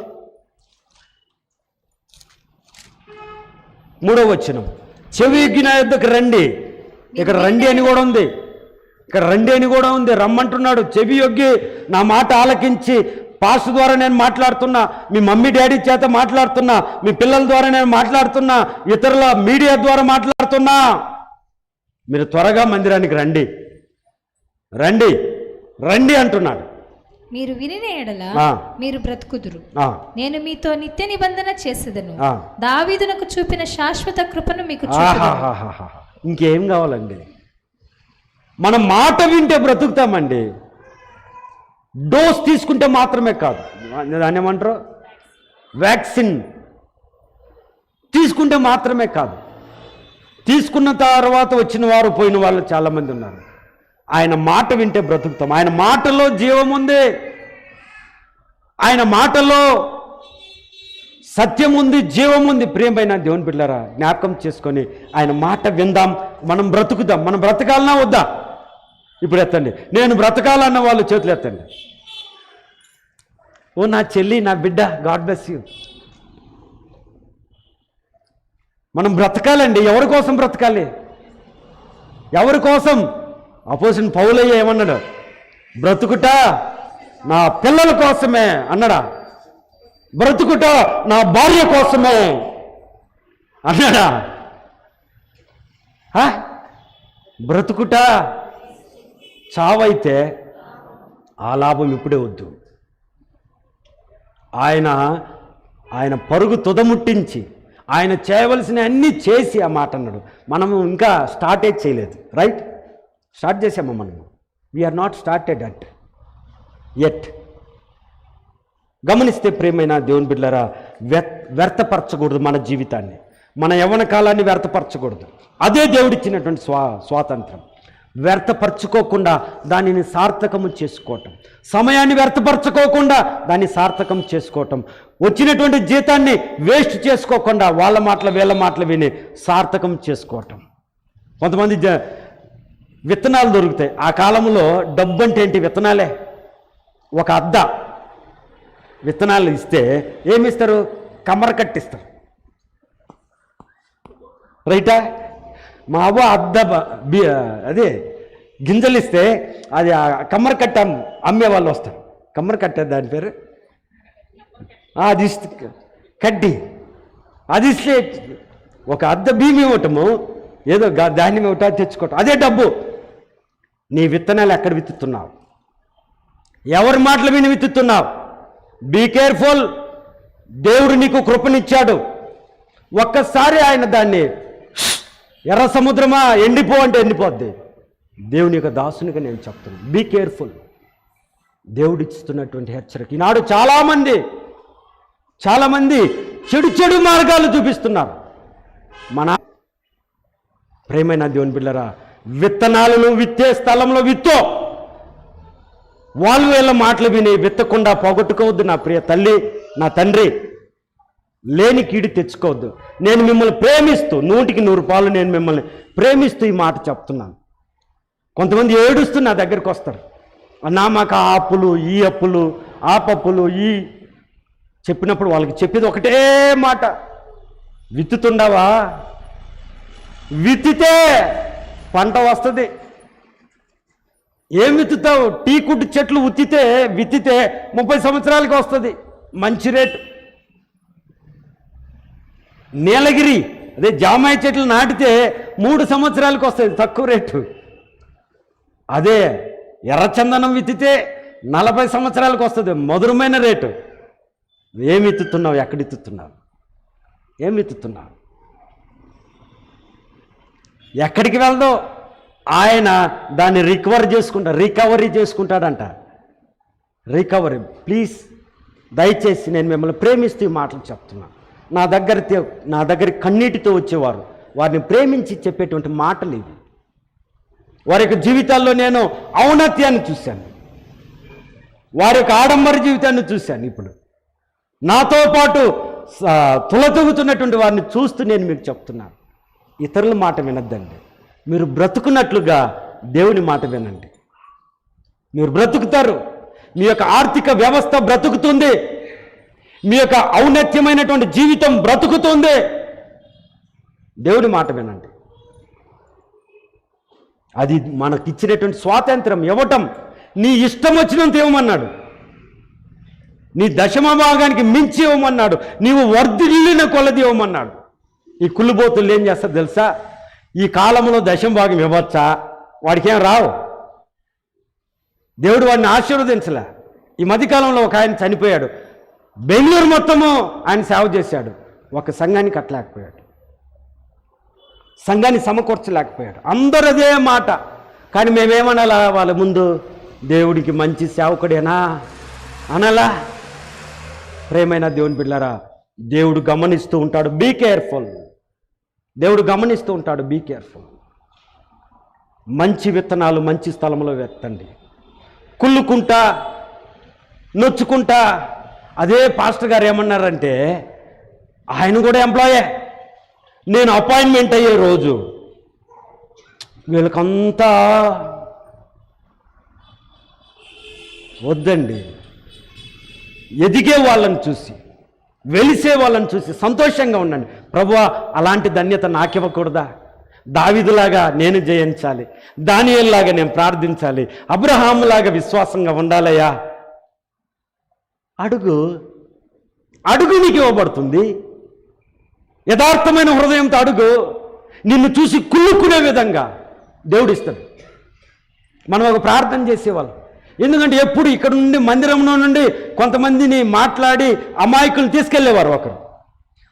3వ వచనం, చెవి ఎగ్గి నా యొద్దకు రండి. ఇక్కడ రండి అని కూడా ఉంది, రమ్మంటున్నాడు. చెవి యొగ్గి నా మాట ఆలకించి, పాస్ ద్వారా నేను మాట్లాడుతున్నా, మీ మమ్మీ డాడీ చేత మాట్లాడుతున్నా, మీ పిల్లల ద్వారా నేను మాట్లాడుతున్నా, ఇతరుల మీడియా ద్వారా మాట్లాడుతున్నా, మీరు త్వరగా మందిరానికి రండి అంటున్నాడు. మీరు వినిన ఎడల మీరు బ్రతుకుదురు, నేను మీతో నిత్య నిబంధన చేసేదను, దావీదునకు చూపిన శాశ్వత కృపను మీకు చూపుదును. ఇంకేం కావాలండి? మనం మాట వింటే బ్రతుకుతామండి. డోస్ తీసుకుంటే మాత్రమే కాదు, దాన్ని ఏమంటారు, వ్యాక్సిన్ తీసుకుంటే మాత్రమే కాదు, తీసుకున్న తర్వాత వచ్చిన వారు పోయిన వాళ్ళు చాలామంది ఉన్నారు. ఆయన మాట వింటే బ్రతుకుతాం. ఆయన మాటలో జీవం ఉంది, ఆయన మాటలో సత్యం ఉంది, జీవం ఉంది. ప్రియమైన దేవుని బిడ్డలారా, జ్ఞాపకం చేసుకొని ఆయన మాట విందాం, మనం బ్రతుకుదాం. మనం బ్రతకాలన్నా వద్దా? ఇప్పుడు ఎత్తండి, నేను బ్రతకాలన్న వాళ్ళు చేతులు ఎత్తండి. ఓ నా చెల్లి, నా బిడ్డ, గాడ్ బ్లెస్ యూ. మనం బ్రతకాలండి. ఎవరి కోసం బ్రతకాలి? ఎవరి కోసం? అపోజిషన్ పౌలయ్య ఏమన్నాడు? బ్రతుకుట నా పిల్లల కోసమే అన్నాడా? బ్రతుకుట నా భార్య కోసమే అన్నాడా? బ్రతుకుట చావైతే ఆ లాభం ఇప్పుడే వద్దు. ఆయన పరుగు తుదముట్టించి ఆయన చేయవలసిన అన్నీ చేసి ఆ మాట అన్నాడు. మనము ఇంకా స్టార్టే చేయలేదు. రైట్? స్టార్ట్ చేసామా మనము? We're not started at yet. గమనిస్తే ప్రియమైన దేవుని బిడ్డలారా, వ్యర్థపరచకూడదు మన జీవితాన్ని, మన యవ్వన కాలాన్ని వ్యర్థపరచకూడదు. అదే దేవుడిచ్చినటువంటి స్వాతంత్రం. వ్యర్థపరచుకోకుండా దానిని సార్థకము చేసుకోవటం, సమయాన్ని వ్యర్థపరచుకోకుండా దాన్ని సార్థకం చేసుకోవటం, వచ్చినటువంటి జీతాన్ని వేస్ట్ చేసుకోకుండా వాళ్ళ మాటలు వీళ్ళ మాటలు విని సార్థకం చేసుకోవటం. కొంతమంది విత్తనాలు దొరుకుతాయి. ఆ కాలంలో డబ్బు అంటే ఏంటి? విత్తనాలే. ఒక అద్ద విత్తనాలు ఇస్తే ఏమిస్తారు? కమ్మర కట్టిస్తారు. రైటా? మా అవ్వ అద్ద అదే గింజలు ఇస్తే అది కమ్మర కట్టి అమ్మే వాళ్ళు వస్తారు. కమ్మర కట్టే దాని పేరు అది కడ్డి. అది ఇస్తే ఒక అద్ద బియ్యం ఇవ్వటము, ఏదో ధాన్యం ఇవ్వటం తెచ్చుకోవటం, అదే డబ్బు. నీ విత్తనాలు ఎక్కడ విత్తుతున్నావు? ఎవరి మాటలు విని విత్తుతున్నావు? Be careful. దేవుడు నీకు కృపనిచ్చాడు. ఒక్కసారి ఆయన దాన్ని ఎర్ర సముద్రమా ఎండిపో అంటే ఎండిపోద్ది. దేవుని యొక్క దాసునిగా నేను చెప్తున్నాను, బీ కేర్ఫుల్. దేవుడు ఇస్తున్నటువంటి హెచ్చరిక. ఈనాడు చాలామంది చెడు మార్గాలు చూపిస్తున్నారు. మన ప్రేమైన దేవుని బిడ్డలారా, విత్తనాలను విత్తే స్థలంలో విత్తో. వాళ్ళు వీళ్ళ మాటలు విని విత్తకుండా పోగొట్టుకోవద్దు. నా ప్రియ తల్లి, నా తండ్రి, లేని కీడి తెచ్చుకోవద్దు. నేను మిమ్మల్ని ప్రేమిస్తూ 100% నేను మిమ్మల్ని ప్రేమిస్తూ ఈ మాట చెప్తున్నాను. కొంతమంది ఏడుస్తూ నా దగ్గరికి వస్తారు. అన్నా మాకు ఆ అప్పులు, ఈ అప్పులు, ఆ పప్పులు, ఈ చెప్పినప్పుడు వాళ్ళకి చెప్పేది ఒకటే మాట, విత్తుతుండవా? విత్తితే పంట వస్తుంది. ఏం విత్తుతావు? టీ కుట్టు చెట్లు విత్తితే 30 సంవత్సరాలకి వస్తుంది, మంచి రేటు. నీలగిరి అదే జామాయి చెట్లు నాటితే 3 సంవత్సరాలకు వస్తుంది, తక్కువ రేటు. అదే ఎర్రచందనం విత్తితే 40 సంవత్సరాలకు వస్తుంది, మధురమైన రేటు. ఏమి విత్తుతున్నావు? ఎక్కడ విత్తుతున్నావు? ఏం విత్తుతున్నావు? ఎక్కడికి వెళ్దో ఆయన దాన్ని రికవరీ చేసుకుంటాడంట. రికవరీ. ప్లీజ్, దయచేసి నేను మిమ్మల్ని ప్రేమిస్తూ ఈ మాటలు చెప్తున్నాను. నా దగ్గర కన్నీటితో వచ్చేవారు, వారిని ప్రేమించి చెప్పేటువంటి మాటలు ఇవి. వారి యొక్క జీవితాల్లో నేను ఔన్నత్యాన్ని చూశాను, వారి యొక్క ఆడంబర జీవితాన్ని చూశాను. ఇప్పుడు నాతో పాటు తులతూగుతున్నటువంటి వారిని చూస్తూ నేను మీకు చెప్తున్నాను, ఇతరుల మాట వినొద్దండి. మీరు బ్రతుకున్నట్లుగా దేవుని మాట వినండి. మీరు బ్రతుకుతారు. మీ యొక్క ఆర్థిక వ్యవస్థ బ్రతుకుతుంది. మీ యొక్క ఔన్నత్యమైనటువంటి జీవితం బ్రతుకుతుంది. దేవుని మాట వినండి. అది మనకిచ్చినటువంటి స్వాతంత్రం ఇవ్వటం. నీ ఇష్టం వచ్చినంత ఇవ్వమన్నాడు. నీ దశమ భాగానికి మించి ఇవ్వమన్నాడు. నీవు వర్ధిల్లిన కొలది ఇవ్వమన్నాడు. ఈ కుళ్ళుబోతులు ఏం చేస్తారు తెలుసా? ఈ కాలంలో దశమ భాగం ఇవ్వచ్చా? వాడికి ఏం రావు. దేవుడు వాడిని ఆశీర్వదించలే. ఈ మధ్యకాలంలో ఒక ఆయన చనిపోయాడు. బెంగళూరు మొత్తము ఆయన సేవ చేశాడు. ఒక సంఘాన్ని కట్టలేకపోయాడు, సంఘాన్ని సమకూర్చలేకపోయాడు. అందరూ అదే మాట. కానీ మేమేమనాలా వాళ్ళ ముందు? దేవుడికి మంచి సేవకుడేనా అనాలా? ప్రేమైన దేవుని బిడ్డలారా, దేవుడు గమనిస్తూ ఉంటాడు. Be careful. దేవుడు గమనిస్తూ ఉంటాడు. Be careful. మంచి విత్తనాలు మంచి స్థలంలో వెత్తండి. కుళ్ళుకుంటా, నొచ్చుకుంటా. అదే పాస్టర్ గారు ఏమన్నారంటే, ఆయన కూడా ఎంప్లాయే. నేను అపాయింట్మెంట్ అయ్యే రోజు వీళ్ళకంతా వద్దండి. ఎదిగే వాళ్ళని చూసి, వెలిసే వాళ్ళని చూసి సంతోషంగా ఉండండి. ప్రభువా, అలాంటి ధన్యత నాకివ్వకూడదా? దావీదులాగా నేను జయించాలి, దానియేలులాగా నేను ప్రార్థించాలి, అబ్రహాములాగా విశ్వాసంగా ఉండాలయ్యా. అడుగు నీకు ఇవ్వబడుతుంది. యథార్థమైన హృదయంతో అడుగు. నిన్ను చూసి కుళ్ళుకునే విధంగా దేవుడిస్తాడు. మనం ఒక ప్రార్థన చేసేవాళ్ళం. ఎందుకంటే ఎప్పుడు ఇక్కడ నుండి మందిరంలో నుండి కొంతమందిని మాట్లాడి అమాయకులను తీసుకెళ్లేవారు ఒకరు.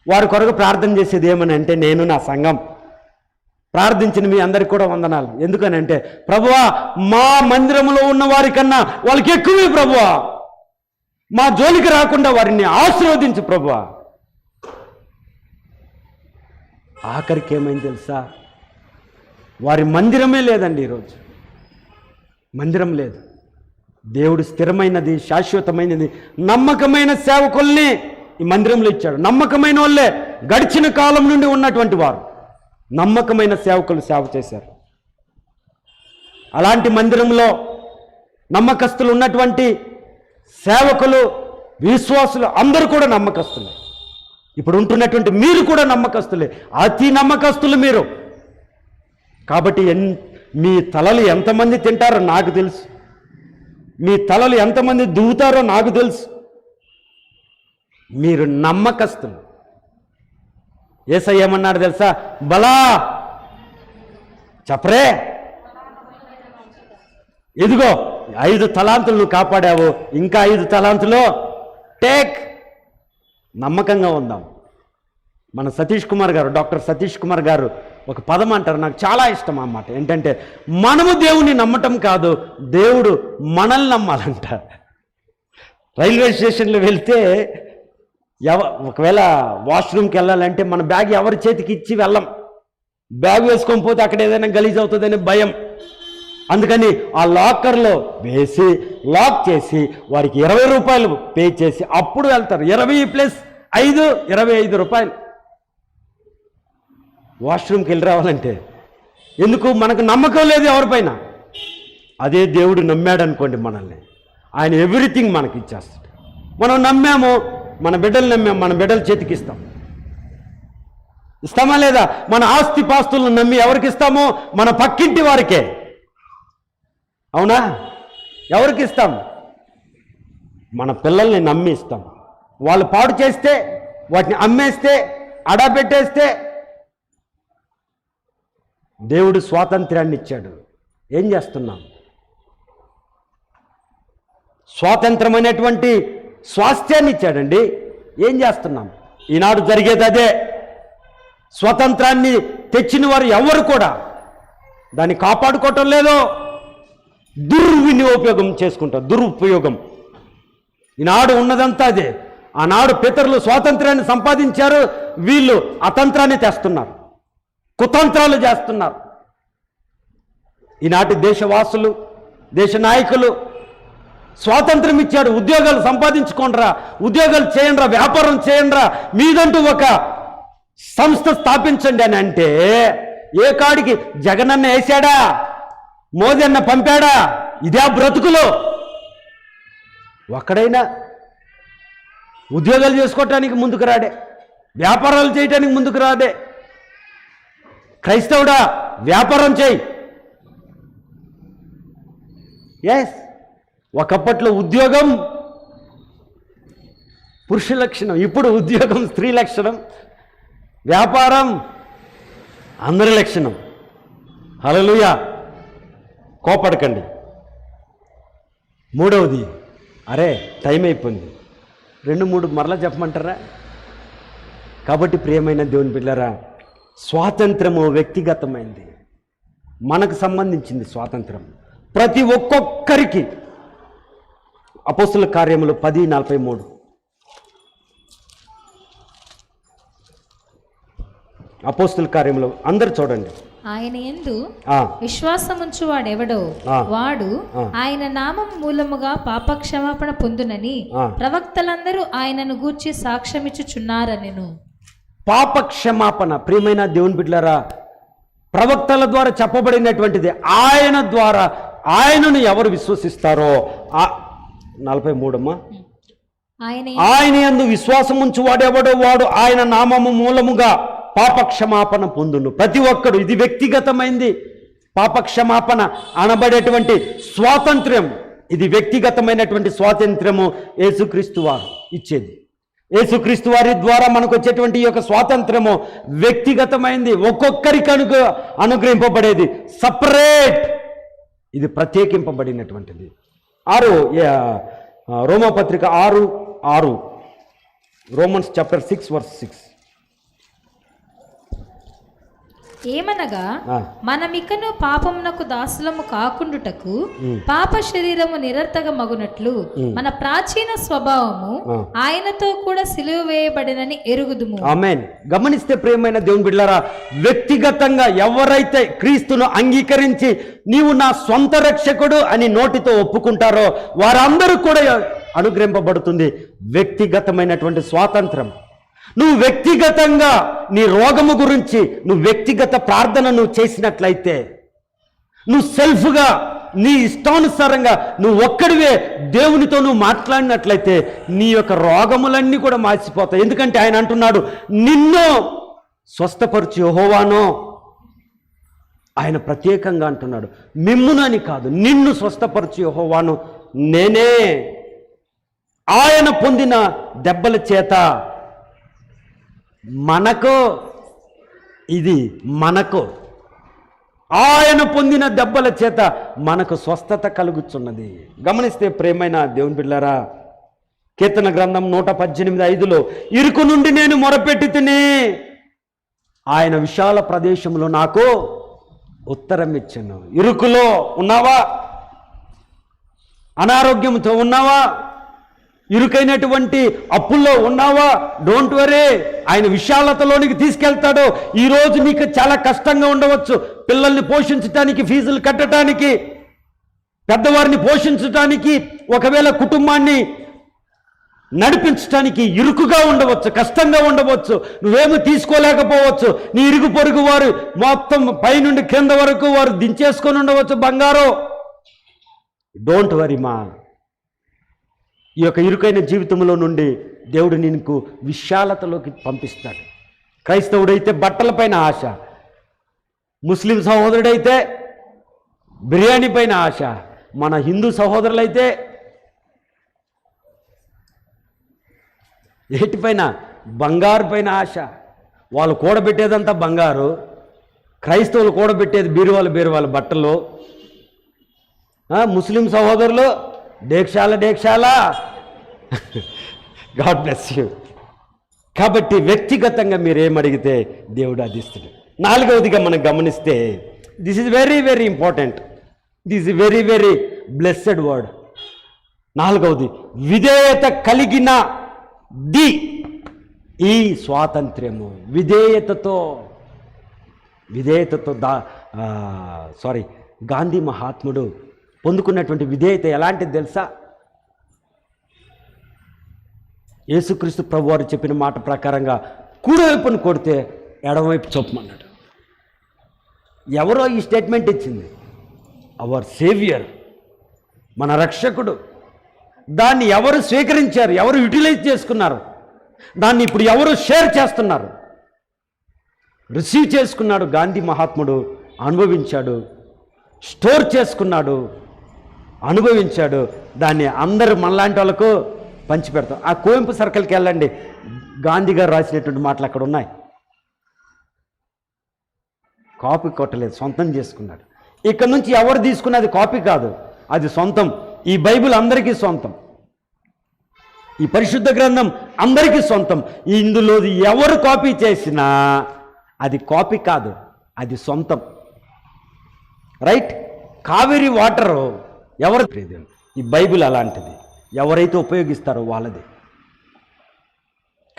వారి కొరకు ప్రార్థన చేసేది ఏమని అంటే, నేను నా సంఘం ప్రార్థించిన మీ అందరికి కూడా వందనాలు. ఎందుకని అంటే, ప్రభువా, మా మందిరంలో ఉన్న వారికన్నా వాళ్ళకి ఎక్కువే ప్రభువా, మా జోలికి రాకుండా వారిని ఆశీర్వదించు ప్రభువా. ఆఖరికి ఏమైంది తెలుసా? వారి మందిరమే లేదండి. ఈరోజు మందిరం లేదు. దేవుడు స్థిరమైనది, శాశ్వతమైనది, నమ్మకమైన సేవకుల్ని ఈ మందిరంలో ఇచ్చాడు. నమ్మకమైన వాళ్ళే, గడిచిన కాలం నుండి ఉన్నటువంటి వారు. నమ్మకమైన సేవకులు సేవ చేశారు. అలాంటి మందిరంలో నమ్మకస్తులు ఉన్నటువంటి సేవకులు, విశ్వాసులు అందరూ కూడా నమ్మకస్తులే. ఇప్పుడు ఉంటున్నటువంటి మీరు కూడా నమ్మకస్తులే, అతి నమ్మకస్తులు మీరు. కాబట్టి మీ తలలు ఎంతమంది తింటారో నాకు తెలుసు, మీ తలలు ఎంతమంది దువ్వుతారో నాకు తెలుసు. మీరు నమ్మకస్తులు. యేసయ్య ఏమన్నాడు తెలుసా? బలా చెప్పరే, ఇదిగో 5 తలాంతులు నువ్వు కాపాడావు, ఇంకా 5 తలాంతులు టేక్. నమ్మకంగా ఉందాం. మన సతీష్ కుమార్ గారు, డాక్టర్ సతీష్ కుమార్ గారు ఒక పదం అంటారు, నాకు చాలా ఇష్టం అన్నమాట. ఏంటంటే మనము దేవుని నమ్మటం కాదు, దేవుడు మనల్ని నమ్మాలంట. రైల్వే స్టేషన్లో వెళ్తే ఒకవేళ వాష్రూమ్కి వెళ్ళాలంటే మన బ్యాగ్ ఎవరి చేతికి ఇచ్చి వెళ్ళం. బ్యాగ్ వేసుకొని పోతే అక్కడ ఏదైనా గలీజ్ అవుతుందని భయం. అందుకని ఆ లాకర్లో వేసి లాక్ చేసి వారికి 20 రూపాయలు పే చేసి అప్పుడు వెళ్తారు. 20 + 5 25 రూపాయలు వాష్రూమ్కి వెళ్ళి రావాలంటే. ఎందుకు? మనకు నమ్మకం లేదు ఎవరిపైన. అదే దేవుడు నమ్మాడు అనుకోండి మనల్ని, ఆయన ఎవ్రీథింగ్ మనకి ఇచ్చేస్తాడు. మనం నమ్మాము, మన బిడ్డలు నమ్మాము, మన బిడ్డల చేతికి ఇస్తాం. ఇస్తామా లేదా? మన ఆస్తి పాస్తులను నమ్మి ఎవరికి ఇస్తామో? మన పక్కింటి వారికే. అవునా? ఎవరికి ఇస్తాం? మన పిల్లల్ని నమ్మి ఇస్తాం. వాళ్ళు పాడు చేస్తే, వాటిని అమ్మేస్తే, అడబెట్టేస్తే. దేవుడు స్వాతంత్ర్యాన్ని ఇచ్చాడు, ఏం చేస్తున్నాం? స్వాతంత్రమైనటువంటి స్వాస్థ్యాన్ని ఇచ్చాడండి, ఏం చేస్తున్నాం? ఈనాడు జరిగేది అదే. స్వతంత్రాన్ని తెచ్చిన వారు ఎవరు కూడా దాన్ని కాపాడుకోవటం లేదో, దుర్వినియోగం చేసుకుంటారు, దురుపయోగం. ఈనాడు ఉన్నదంతా అదే. ఆనాడు పితరులు స్వాతంత్రాన్ని సంపాదించారు, వీళ్ళు అతంత్రాన్ని తెస్తున్నారు, కుతంత్రాలు చేస్తున్నారు. ఈనాటి దేశవాసులు, దేశ నాయకులు స్వాతంత్రం ఇచ్చాడు, ఉద్యోగాలు సంపాదించుకోండిరా, ఉద్యోగాలు చేయండిరా, వ్యాపారం చేయండిరా, మీదంటూ ఒక సంస్థ స్థాపించండి అని అంటే ఏ కాడికి జగనన్న వేశాడా, మోదీ అన్న పంపాడా? ఇదే బ్రతుకులో. ఒక్కడైనా ఉద్యోగాలు చేసుకోవటానికి ముందుకు రాడే, వ్యాపారాలు చేయటానికి ముందుకు రాడే. క్రైస్తవుడా, వ్యాపారం చేయి. ఎస్, ఒకప్పట్లో ఉద్యోగం పురుష లక్షణం, ఇప్పుడు ఉద్యోగం స్త్రీ లక్షణం, వ్యాపారం అందరి లక్షణం. హల్లెలూయా. కోపడకండి. మూడవది, అరే టైం అయిపోయింది, 2-3 మరలా చెప్పమంటారా? కాబట్టి ప్రియమైన దేవుని బిడ్డలారా, స్వాతంత్రము వ్యక్తిగతమైంది, మనకు సంబంధించింది స్వాతంత్రం ప్రతి ఒక్కొక్కరికి. అపోస్తుల కార్యములు 10:43. అపోస్తుల కార్యములు అందరు చూడండి. ఆయన యందు విశ్వాసముంచు వాడెవడో వాడు ఆయన నామం మూలముగా పాపక్షమాపణ పొందునని ప్రవక్తలందరూ ఆయనను గూర్చి సాక్ష్యమిచ్చుచున్నారనెను. పాపక్షమాపణ, ప్రియమైన దేవుని బిడ్డలారా, ప్రవక్తల ద్వారా చెప్పబడినటువంటిది. ఆయన ద్వారా, ఆయనను ఎవరు విశ్వసిస్తారో 43 ఆయన యందు విశ్వాసం ఉంచు వాడెవడో వాడు ఆయన నామము మూలముగా పాపక్షమాపణ పొందును. ప్రతి ఒక్కడు, ఇది వ్యక్తిగతమైంది. పాపక్షమాపణ అనబడేటువంటి స్వాతంత్ర్యం, ఇది వ్యక్తిగతమైనటువంటి స్వాతంత్ర్యము యేసుక్రీస్తు వారు ఇచ్చేది. యేసుక్రీస్తు వారి ద్వారా మనకు వచ్చేటువంటి ఈ యొక్క స్వాతంత్ర్యము వ్యక్తిగతమైంది, ఒక్కొక్కరికి అనుగ్రహింపబడేది, సపరేట్. ఇది ప్రత్యేకింపబడినటువంటిది. 6 రోమాపత్రిక 6:6, రోమన్స్ చాప్టర్ 6:6. ఏమనగా మనమికను పాపమునకు దాసులము కాకుండుటకు పాప శరీరము నిరర్థక మగునట్లు మన ప్రాచీన స్వభావము ఆయనతో కూడా సిలువ వేయబడినని ఎరుగుదుము. ఆమేన్. గమనిస్తే ప్రియమైన దేవుని బిడ్డలారా, వ్యక్తిగతంగా ఎవరైతే క్రీస్తును అంగీకరించి నీవు నా సొంత రక్షకుడు అని నోటితో ఒప్పుకుంటారో వారందరూ కూడా అనుగ్రహింపబడుతుంది వ్యక్తిగతమైనటువంటి స్వాతంత్రం. నువ్వు వ్యక్తిగతంగా నీ రోగము గురించి నువ్వు వ్యక్తిగత ప్రార్థన నువ్వు చేసినట్లయితే, నువ్వు సెల్ఫ్గా నీ ఇష్టానుసారంగా నువ్వు ఒక్కడివే దేవునితో నువ్వు మాట్లాడినట్లయితే నీ యొక్క రోగములన్నీ కూడా మార్చిపోతాయి. ఎందుకంటే ఆయన అంటున్నాడు, నిన్ను స్వస్థపరచు యెహోవాను. ఆయన ప్రత్యేకంగా అంటున్నాడు, మిమ్మును అని కాదు, నిన్ను స్వస్థపరచు యెహోవాను నేనే. ఆయన పొందిన దెబ్బల చేత మనకు ఆయన పొందిన దెబ్బల చేత మనకు స్వస్థత కలుగుచున్నది. గమనిస్తే ప్రియమైన దేవుని బిడ్డలారా, కీర్తన గ్రంథం 118:5లో ఇరుకు నుండి నేను మొరపెట్టి తిని ఆయన విశాల ప్రదేశంలో నాకు ఉత్తరం ఇచ్చాను. ఇరుకులో ఉన్నావా? అనారోగ్యంతో ఉన్నావా? ఇరుకైనటువంటి అప్పుల్లో ఉన్నావా? డోంట్ వరీ, ఆయన విశాలతలోనికి తీసుకెళ్తాడు. ఈరోజు నీకు చాలా కష్టంగా ఉండవచ్చు, పిల్లల్ని పోషించడానికి, ఫీజులు కట్టడానికి, పెద్దవారిని పోషించడానికి, ఒకవేళ కుటుంబాన్ని నడిపించడానికి ఇరుకుగా ఉండవచ్చు, కష్టంగా ఉండవచ్చు, నువ్వేమీ తీసుకోలేకపోవచ్చు. నీ ఇరుగు పొరుగు వారు మొత్తం పైనుండి కింద వరకు వారు దించేసుకొని ఉండవచ్చు బంగారం. డోంట్ వరీ మా, ఈ యొక్క ఇరుకైన జీవితంలో నుండి దేవుడు నీకు విశాలతలోకి పంపిస్తాడు. క్రైస్తవుడైతే బట్టలపైన ఆశ, ముస్లిం సహోదరుడైతే బిర్యానీ పైన ఆశ, మన హిందూ సహోదరులైతే ఏటిపైన? బంగారు పైన ఆశ. వాళ్ళు కూడబెట్టేదంతా బంగారు, క్రైస్తవులు కూడబెట్టేది బీరువాల బట్టలు. ముస్లిం సహోదరులు డేక్షాల. God bless you. కాబట్టి వ్యక్తిగతంగా మీరేమడిగితే దేవుడు అది ఇస్తాడు. 4వదిగా మనం గమనిస్తే, this is very very important, this is very very blessed word. 4వది, విధేయత కలిగిన ఈ స్వాతంత్ర్యము. విధేయతతో గాంధీ మహాత్ముడు పొందుకున్నటువంటి విధేయత ఎలాంటిది తెలుసా? యేసుక్రీస్తు ప్రభువారు చెప్పిన మాట ప్రకారంగా కుడివైపును కొడితే ఎడమవైపు చూపమన్నాడు. ఎవరో ఈ స్టేట్మెంట్ ఇచ్చింది? అవర్ సేవియర్, మన రక్షకుడు. దాన్ని ఎవరు స్వీకరించారు? ఎవరు యూటిలైజ్ చేసుకున్నారు? దాన్ని ఇప్పుడు ఎవరు షేర్ చేస్తున్నారు? రిసీవ్ చేసుకున్నాడు గాంధీ మహాత్ముడు, అనుభవించాడు, స్టోర్ చేసుకున్నాడు, అనుభవించాడు. దాన్ని అందరూ మనలాంటి వాళ్ళకు పంచిపెడతాం. ఆ కోయింపు సర్కిల్కి వెళ్ళండి, గాంధీ గారు రాసినటువంటి మాటలు అక్కడ ఉన్నాయి. కాపీ కొట్టలేదు, సొంతం చేసుకున్నాడు. ఇక్కడ నుంచి ఎవరు తీసుకున్నది కాపీ కాదు, అది సొంతం. ఈ బైబిల్ అందరికీ సొంతం, ఈ పరిశుద్ధ గ్రంథం అందరికీ సొంతం. ఇందులో ఎవరు కాపీ చేసినా అది కాపీ కాదు, అది సొంతం. రైట్? కావేరీ వాటరు ఎవరు? ఈ బైబిల్ అలాంటిది, ఎవరైతే ఉపయోగిస్తారో వాళ్ళది.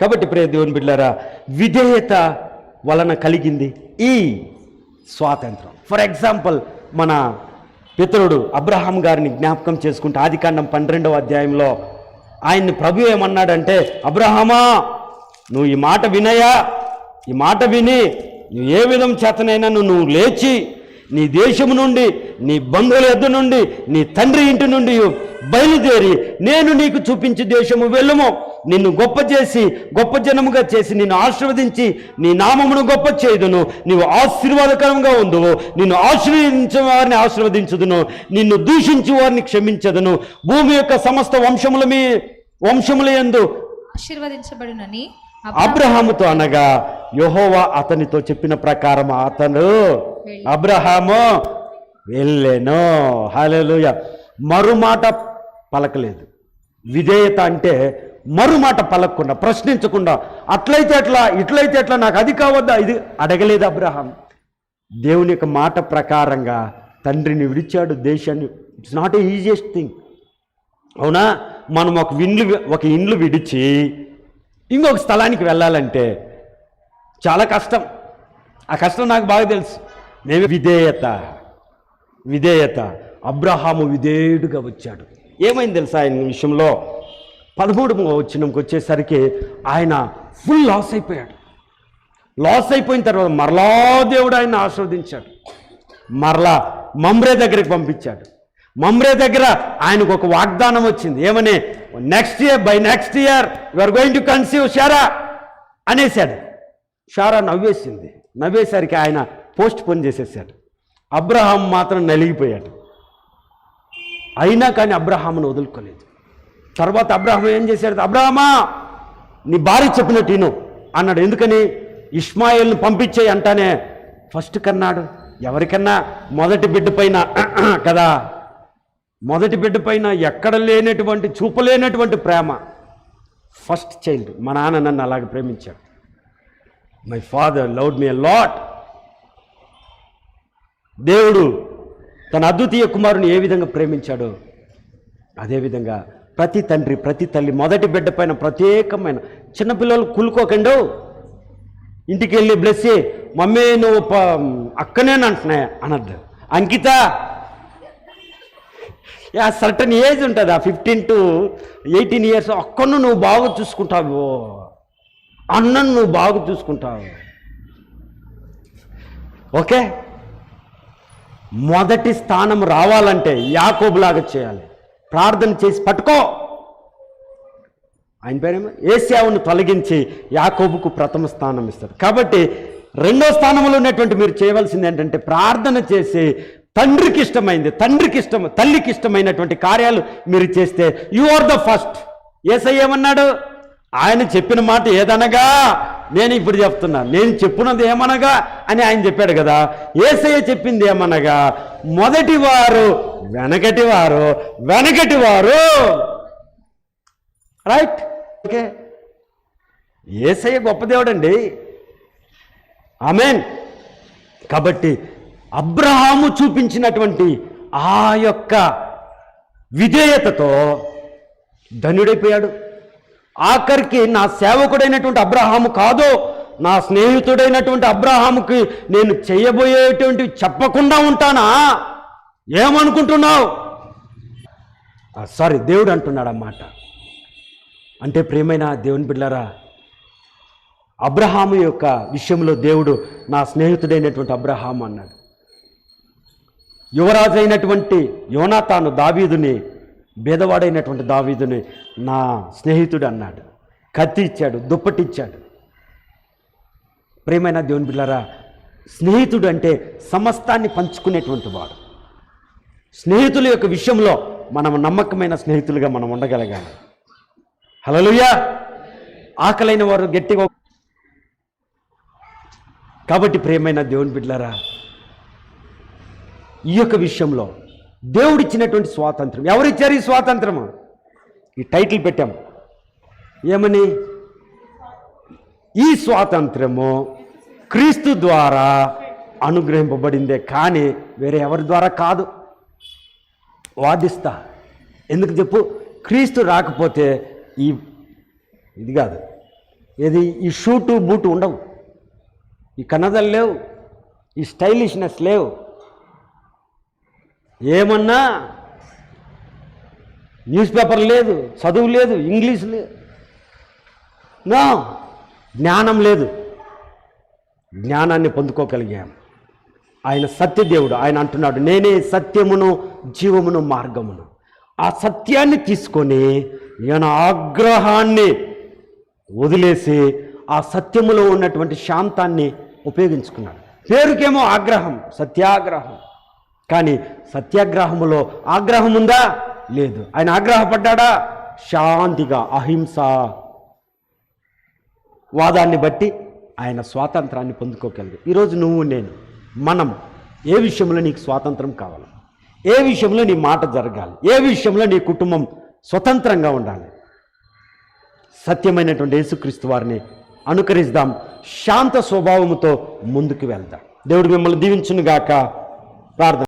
కాబట్టి ప్రియ దేవుని బిడ్డలారా, విధేయత వలన కలిగింది ఈ స్వాతంత్రం. ఫర్ ఎగ్జాంపుల్, మన పితరుడు అబ్రహాం గారిని జ్ఞాపకం చేసుకుంటే ఆదికాండం 12వ అధ్యాయంలో ఆయన్ని ప్రభు ఏమన్నాడంటే, అబ్రహామా, నువ్వు ఈ మాట వినయా, ఈ మాట విని నువ్వు ఏ విధం చేతనైనా నువ్వు లేచి నీ దేశము నుండి, నీ బంధువుల యొద్ద నుండి, నీ తండ్రి ఇంటి నుండి బయలుదేరి నేను నీకు చూపించే దేశము వెళ్ళము. నిన్ను గొప్ప చేసి, గొప్ప జనముగా చేసి, నిన్ను ఆశీర్వదించి నీ నామమును గొప్ప చేయుదును. నీవు ఆశీర్వాదకరంగా ఉందువు. నిన్ను ఆశీర్వదించే వారిని ఆశీర్వదించుదును, నిన్ను దూషించే వారిని క్షమించదును. భూమి యొక్క సమస్త వంశముల యందు ఆశీర్వదించబడునని అబ్రహాముతో అనగా యెహోవా అతనితో చెప్పిన ప్రకారం అబ్రహాము వెళ్ళెను. హల్లెలూయా. మరుమాట పలకలేదు. విధేయత అంటే మరుమాట పలకకుండా, ప్రశ్నించకుండా, అట్లయితే ఎట్లా, ఇట్లయితే ఎట్లా, నాకు అది కావద్దా, ఇది అడగలేదు అబ్రహాం. దేవుని యొక్క మాట ప్రకారంగా తండ్రిని విడిచాడు, దేశాన్ని. It's not a easiest thing. అవునా? మనం ఒక ఇండ్లు విడిచి ఇంకొక స్థలానికి వెళ్ళాలంటే చాలా కష్టం. ఆ కష్టం నాకు బాగా తెలుసు. మేము విధేయత అబ్రహాము విధేయుడుగా వచ్చాడు. ఏమైంది తెలుసా ఆయన విషయంలో? 13వ వచనంకి వచ్చేసరికి ఆయన ఫుల్ లాస్ అయిపోయాడు. లాస్ అయిపోయిన తర్వాత మరలా దేవుడు ఆయన ఆశీర్వదించాడు. మరలా మమ్రే దగ్గరికి పంపించాడు. మమ్రే దగ్గర ఆయనకు ఒక వాగ్దానం వచ్చింది. ఏమని? By next year you are going to conceive Sarah అనేసాడు. శారా నవ్వేసింది. నవ్వేసరికి ఆయన పోస్ట్ పోన్ చేసేసాడు. అబ్రహాం మాత్రం నలిగిపోయాడు. అయినా కానీ అబ్రహామును వదులుకోలేదు. తర్వాత అబ్రహాం ఏం చేశాడు? అబ్రహామా, నీ భార్య చెప్పినట్టు విను అన్నాడు. ఎందుకని? ఇష్మాయిల్ను పంపించేయి అంటానే ఫస్ట్ కన్నాడు. ఎవరికన్నా మొదటి బిడ్డ పైన కదా, మొదటి బిడ్డ పైన ఎక్కడ లేనటువంటి చూపలేనటువంటి ప్రేమ. First child. మా నాన్న నన్ను అలాగే ప్రేమించాడు. My father loved me a lot. దేవుడు తన అద్వితీయ కుమారుని ఏ విధంగా ప్రేమించాడో అదేవిధంగా ప్రతి తండ్రి ప్రతి తల్లి మొదటి బిడ్డ పైన ప్రత్యేకమైన, చిన్నపిల్లలు కులుకోకండు, ఇంటికి వెళ్ళి బ్లెస్సి మమ్మీ నువ్వు అక్కనేనంటున్నాయి అనద్దు. అంకిత సర్టన్ ఏజ్ ఉంటుంది, 15 to 18 years. అక్కను నువ్వు బాగా చూసుకుంటావు, అన్నను నువ్వు బాగా చూసుకుంటావు. ఓకే, మొదటి స్థానం రావాలంటే యాకోబులాగా చేయాలి. ప్రార్థన చేసి పట్టుకో. ఆయన పేరేమో ఏశావును తొలగించి యాకోబుకు ప్రథమ స్థానం ఇస్తాడు. కాబట్టి రెండో స్థానంలో ఉన్నటువంటి మీరు చేయవలసింది ఏంటంటే ప్రార్థన చేసి తండ్రికి ఇష్టమైంది, తల్లికి ఇష్టమైనటువంటి కార్యాలు మీరు చేస్తే యు ఆర్ ద ఫస్ట్. యేసయ్య ఏమన్నాడు? ఆయన చెప్పిన మాట ఏదనగా నేను ఇప్పుడు చెప్తున్నాను, నేను చెప్పున్నది ఏమనగా అని ఆయన చెప్పాడు కదా. యేసయ్య చెప్పింది ఏమనగా మొదటివారు వెనకటివారు. రైట్? ఓకే, యేసయ్య గొప్ప దేవుడండి. ఆమేన్. కాబట్టి అబ్రహాము చూపించినటువంటి ఆ యొక్క విధేయతతో ధన్యుడైపోయాడు. ఆఖరికి నా సేవకుడైనటువంటి అబ్రహాము కాదు, నా స్నేహితుడైనటువంటి అబ్రహాముకి నేను చేయబోయేటువంటివి చెప్పకుండా ఉంటానా? ఏమనుకుంటున్నావు? సారీ, దేవుడు అంటున్నాడు అన్నమాట. అంటే ప్రియమైన దేవుని బిడ్డలారా, అబ్రహాము యొక్క విషయంలో దేవుడు నా స్నేహితుడైనటువంటి అబ్రహాము అన్నాడు. యువరాజు అయినటువంటి యోనాతాను దావీదుని, భేదవాడైనటువంటి దావీదుని నా స్నేహితుడు అన్నాడు. కత్తి ఇచ్చాడు, దుప్పటిచ్చాడు. ప్రియమైన దేవుని బిడ్డలారా, స్నేహితుడు అంటే సమస్తాన్ని పంచుకునేటువంటి వాడు. స్నేహితుల యొక్క విషయంలో మనం నమ్మకమైన స్నేహితులుగా మనం ఉండగలగాలి. హల్లెలూయా. ఆకలైన వారు గట్టిగా. కాబట్టి ప్రియమైన దేవుని బిడ్డలారా, ఈ యొక్క విషయంలో దేవుడిచ్చినటువంటి స్వాతంత్రం. ఎవరిచ్చారు ఈ స్వాతంత్రము? ఈ టైటిల్ పెట్టాం ఏమని? ఈ స్వాతంత్రము క్రీస్తు ద్వారా అనుగ్రహింపబడిందే కానీ వేరే ఎవరి ద్వారా కాదు. వాదిస్తా. ఎందుకు చెప్పు? క్రీస్తు రాకపోతే ఇది కాదు, ఏది ఈ షూటు బూటు ఉండవు, ఈ కన్నదలు లేవు, ఈ స్టైలిష్నెస్ లేవు. ఏమన్నా న్యూస్ పేపర్ లేదు, చదువు లేదు, ఇంగ్లీష్ లేదు, నో జ్ఞానం లేదు. జ్ఞానాన్ని పొందుకోగలిగాం. ఆయన సత్యదేవుడు. ఆయన అంటున్నాడు, నేనే సత్యమును జీవమును మార్గమును. ఆ సత్యాన్ని తీసుకొని ఈయన ఆగ్రహాన్ని వదిలేసి ఆ సత్యములో ఉన్నటువంటి శాంతాన్ని ఉపయోగించుకున్నాడు. పేరుకేమో ఆగ్రహం, సత్యాగ్రహం. కానీ సత్యాగ్రహములో ఆగ్రహం ఉందా? లేదు. ఆయన ఆగ్రహపడ్డా? శాంతిగా అహింస వాదాన్ని బట్టి ఆయన స్వాతంత్రాన్ని పొందుకోగలిగాడు. ఈరోజు నువ్వు నేను మనం ఏ విషయంలో నీకు స్వాతంత్రం కావాలి? ఏ విషయంలో నీ మాట జరగాలి? ఏ విషయంలో నీ కుటుంబం స్వతంత్రంగా ఉండాలి? సత్యమైనటువంటి యేసుక్రీస్తు వారిని అనుకరిద్దాం. శాంత స్వభావముతో ముందుకు వెళ్దాం. దేవుడు మిమ్మల్ని దీవించును గాక. ప్రార్థన.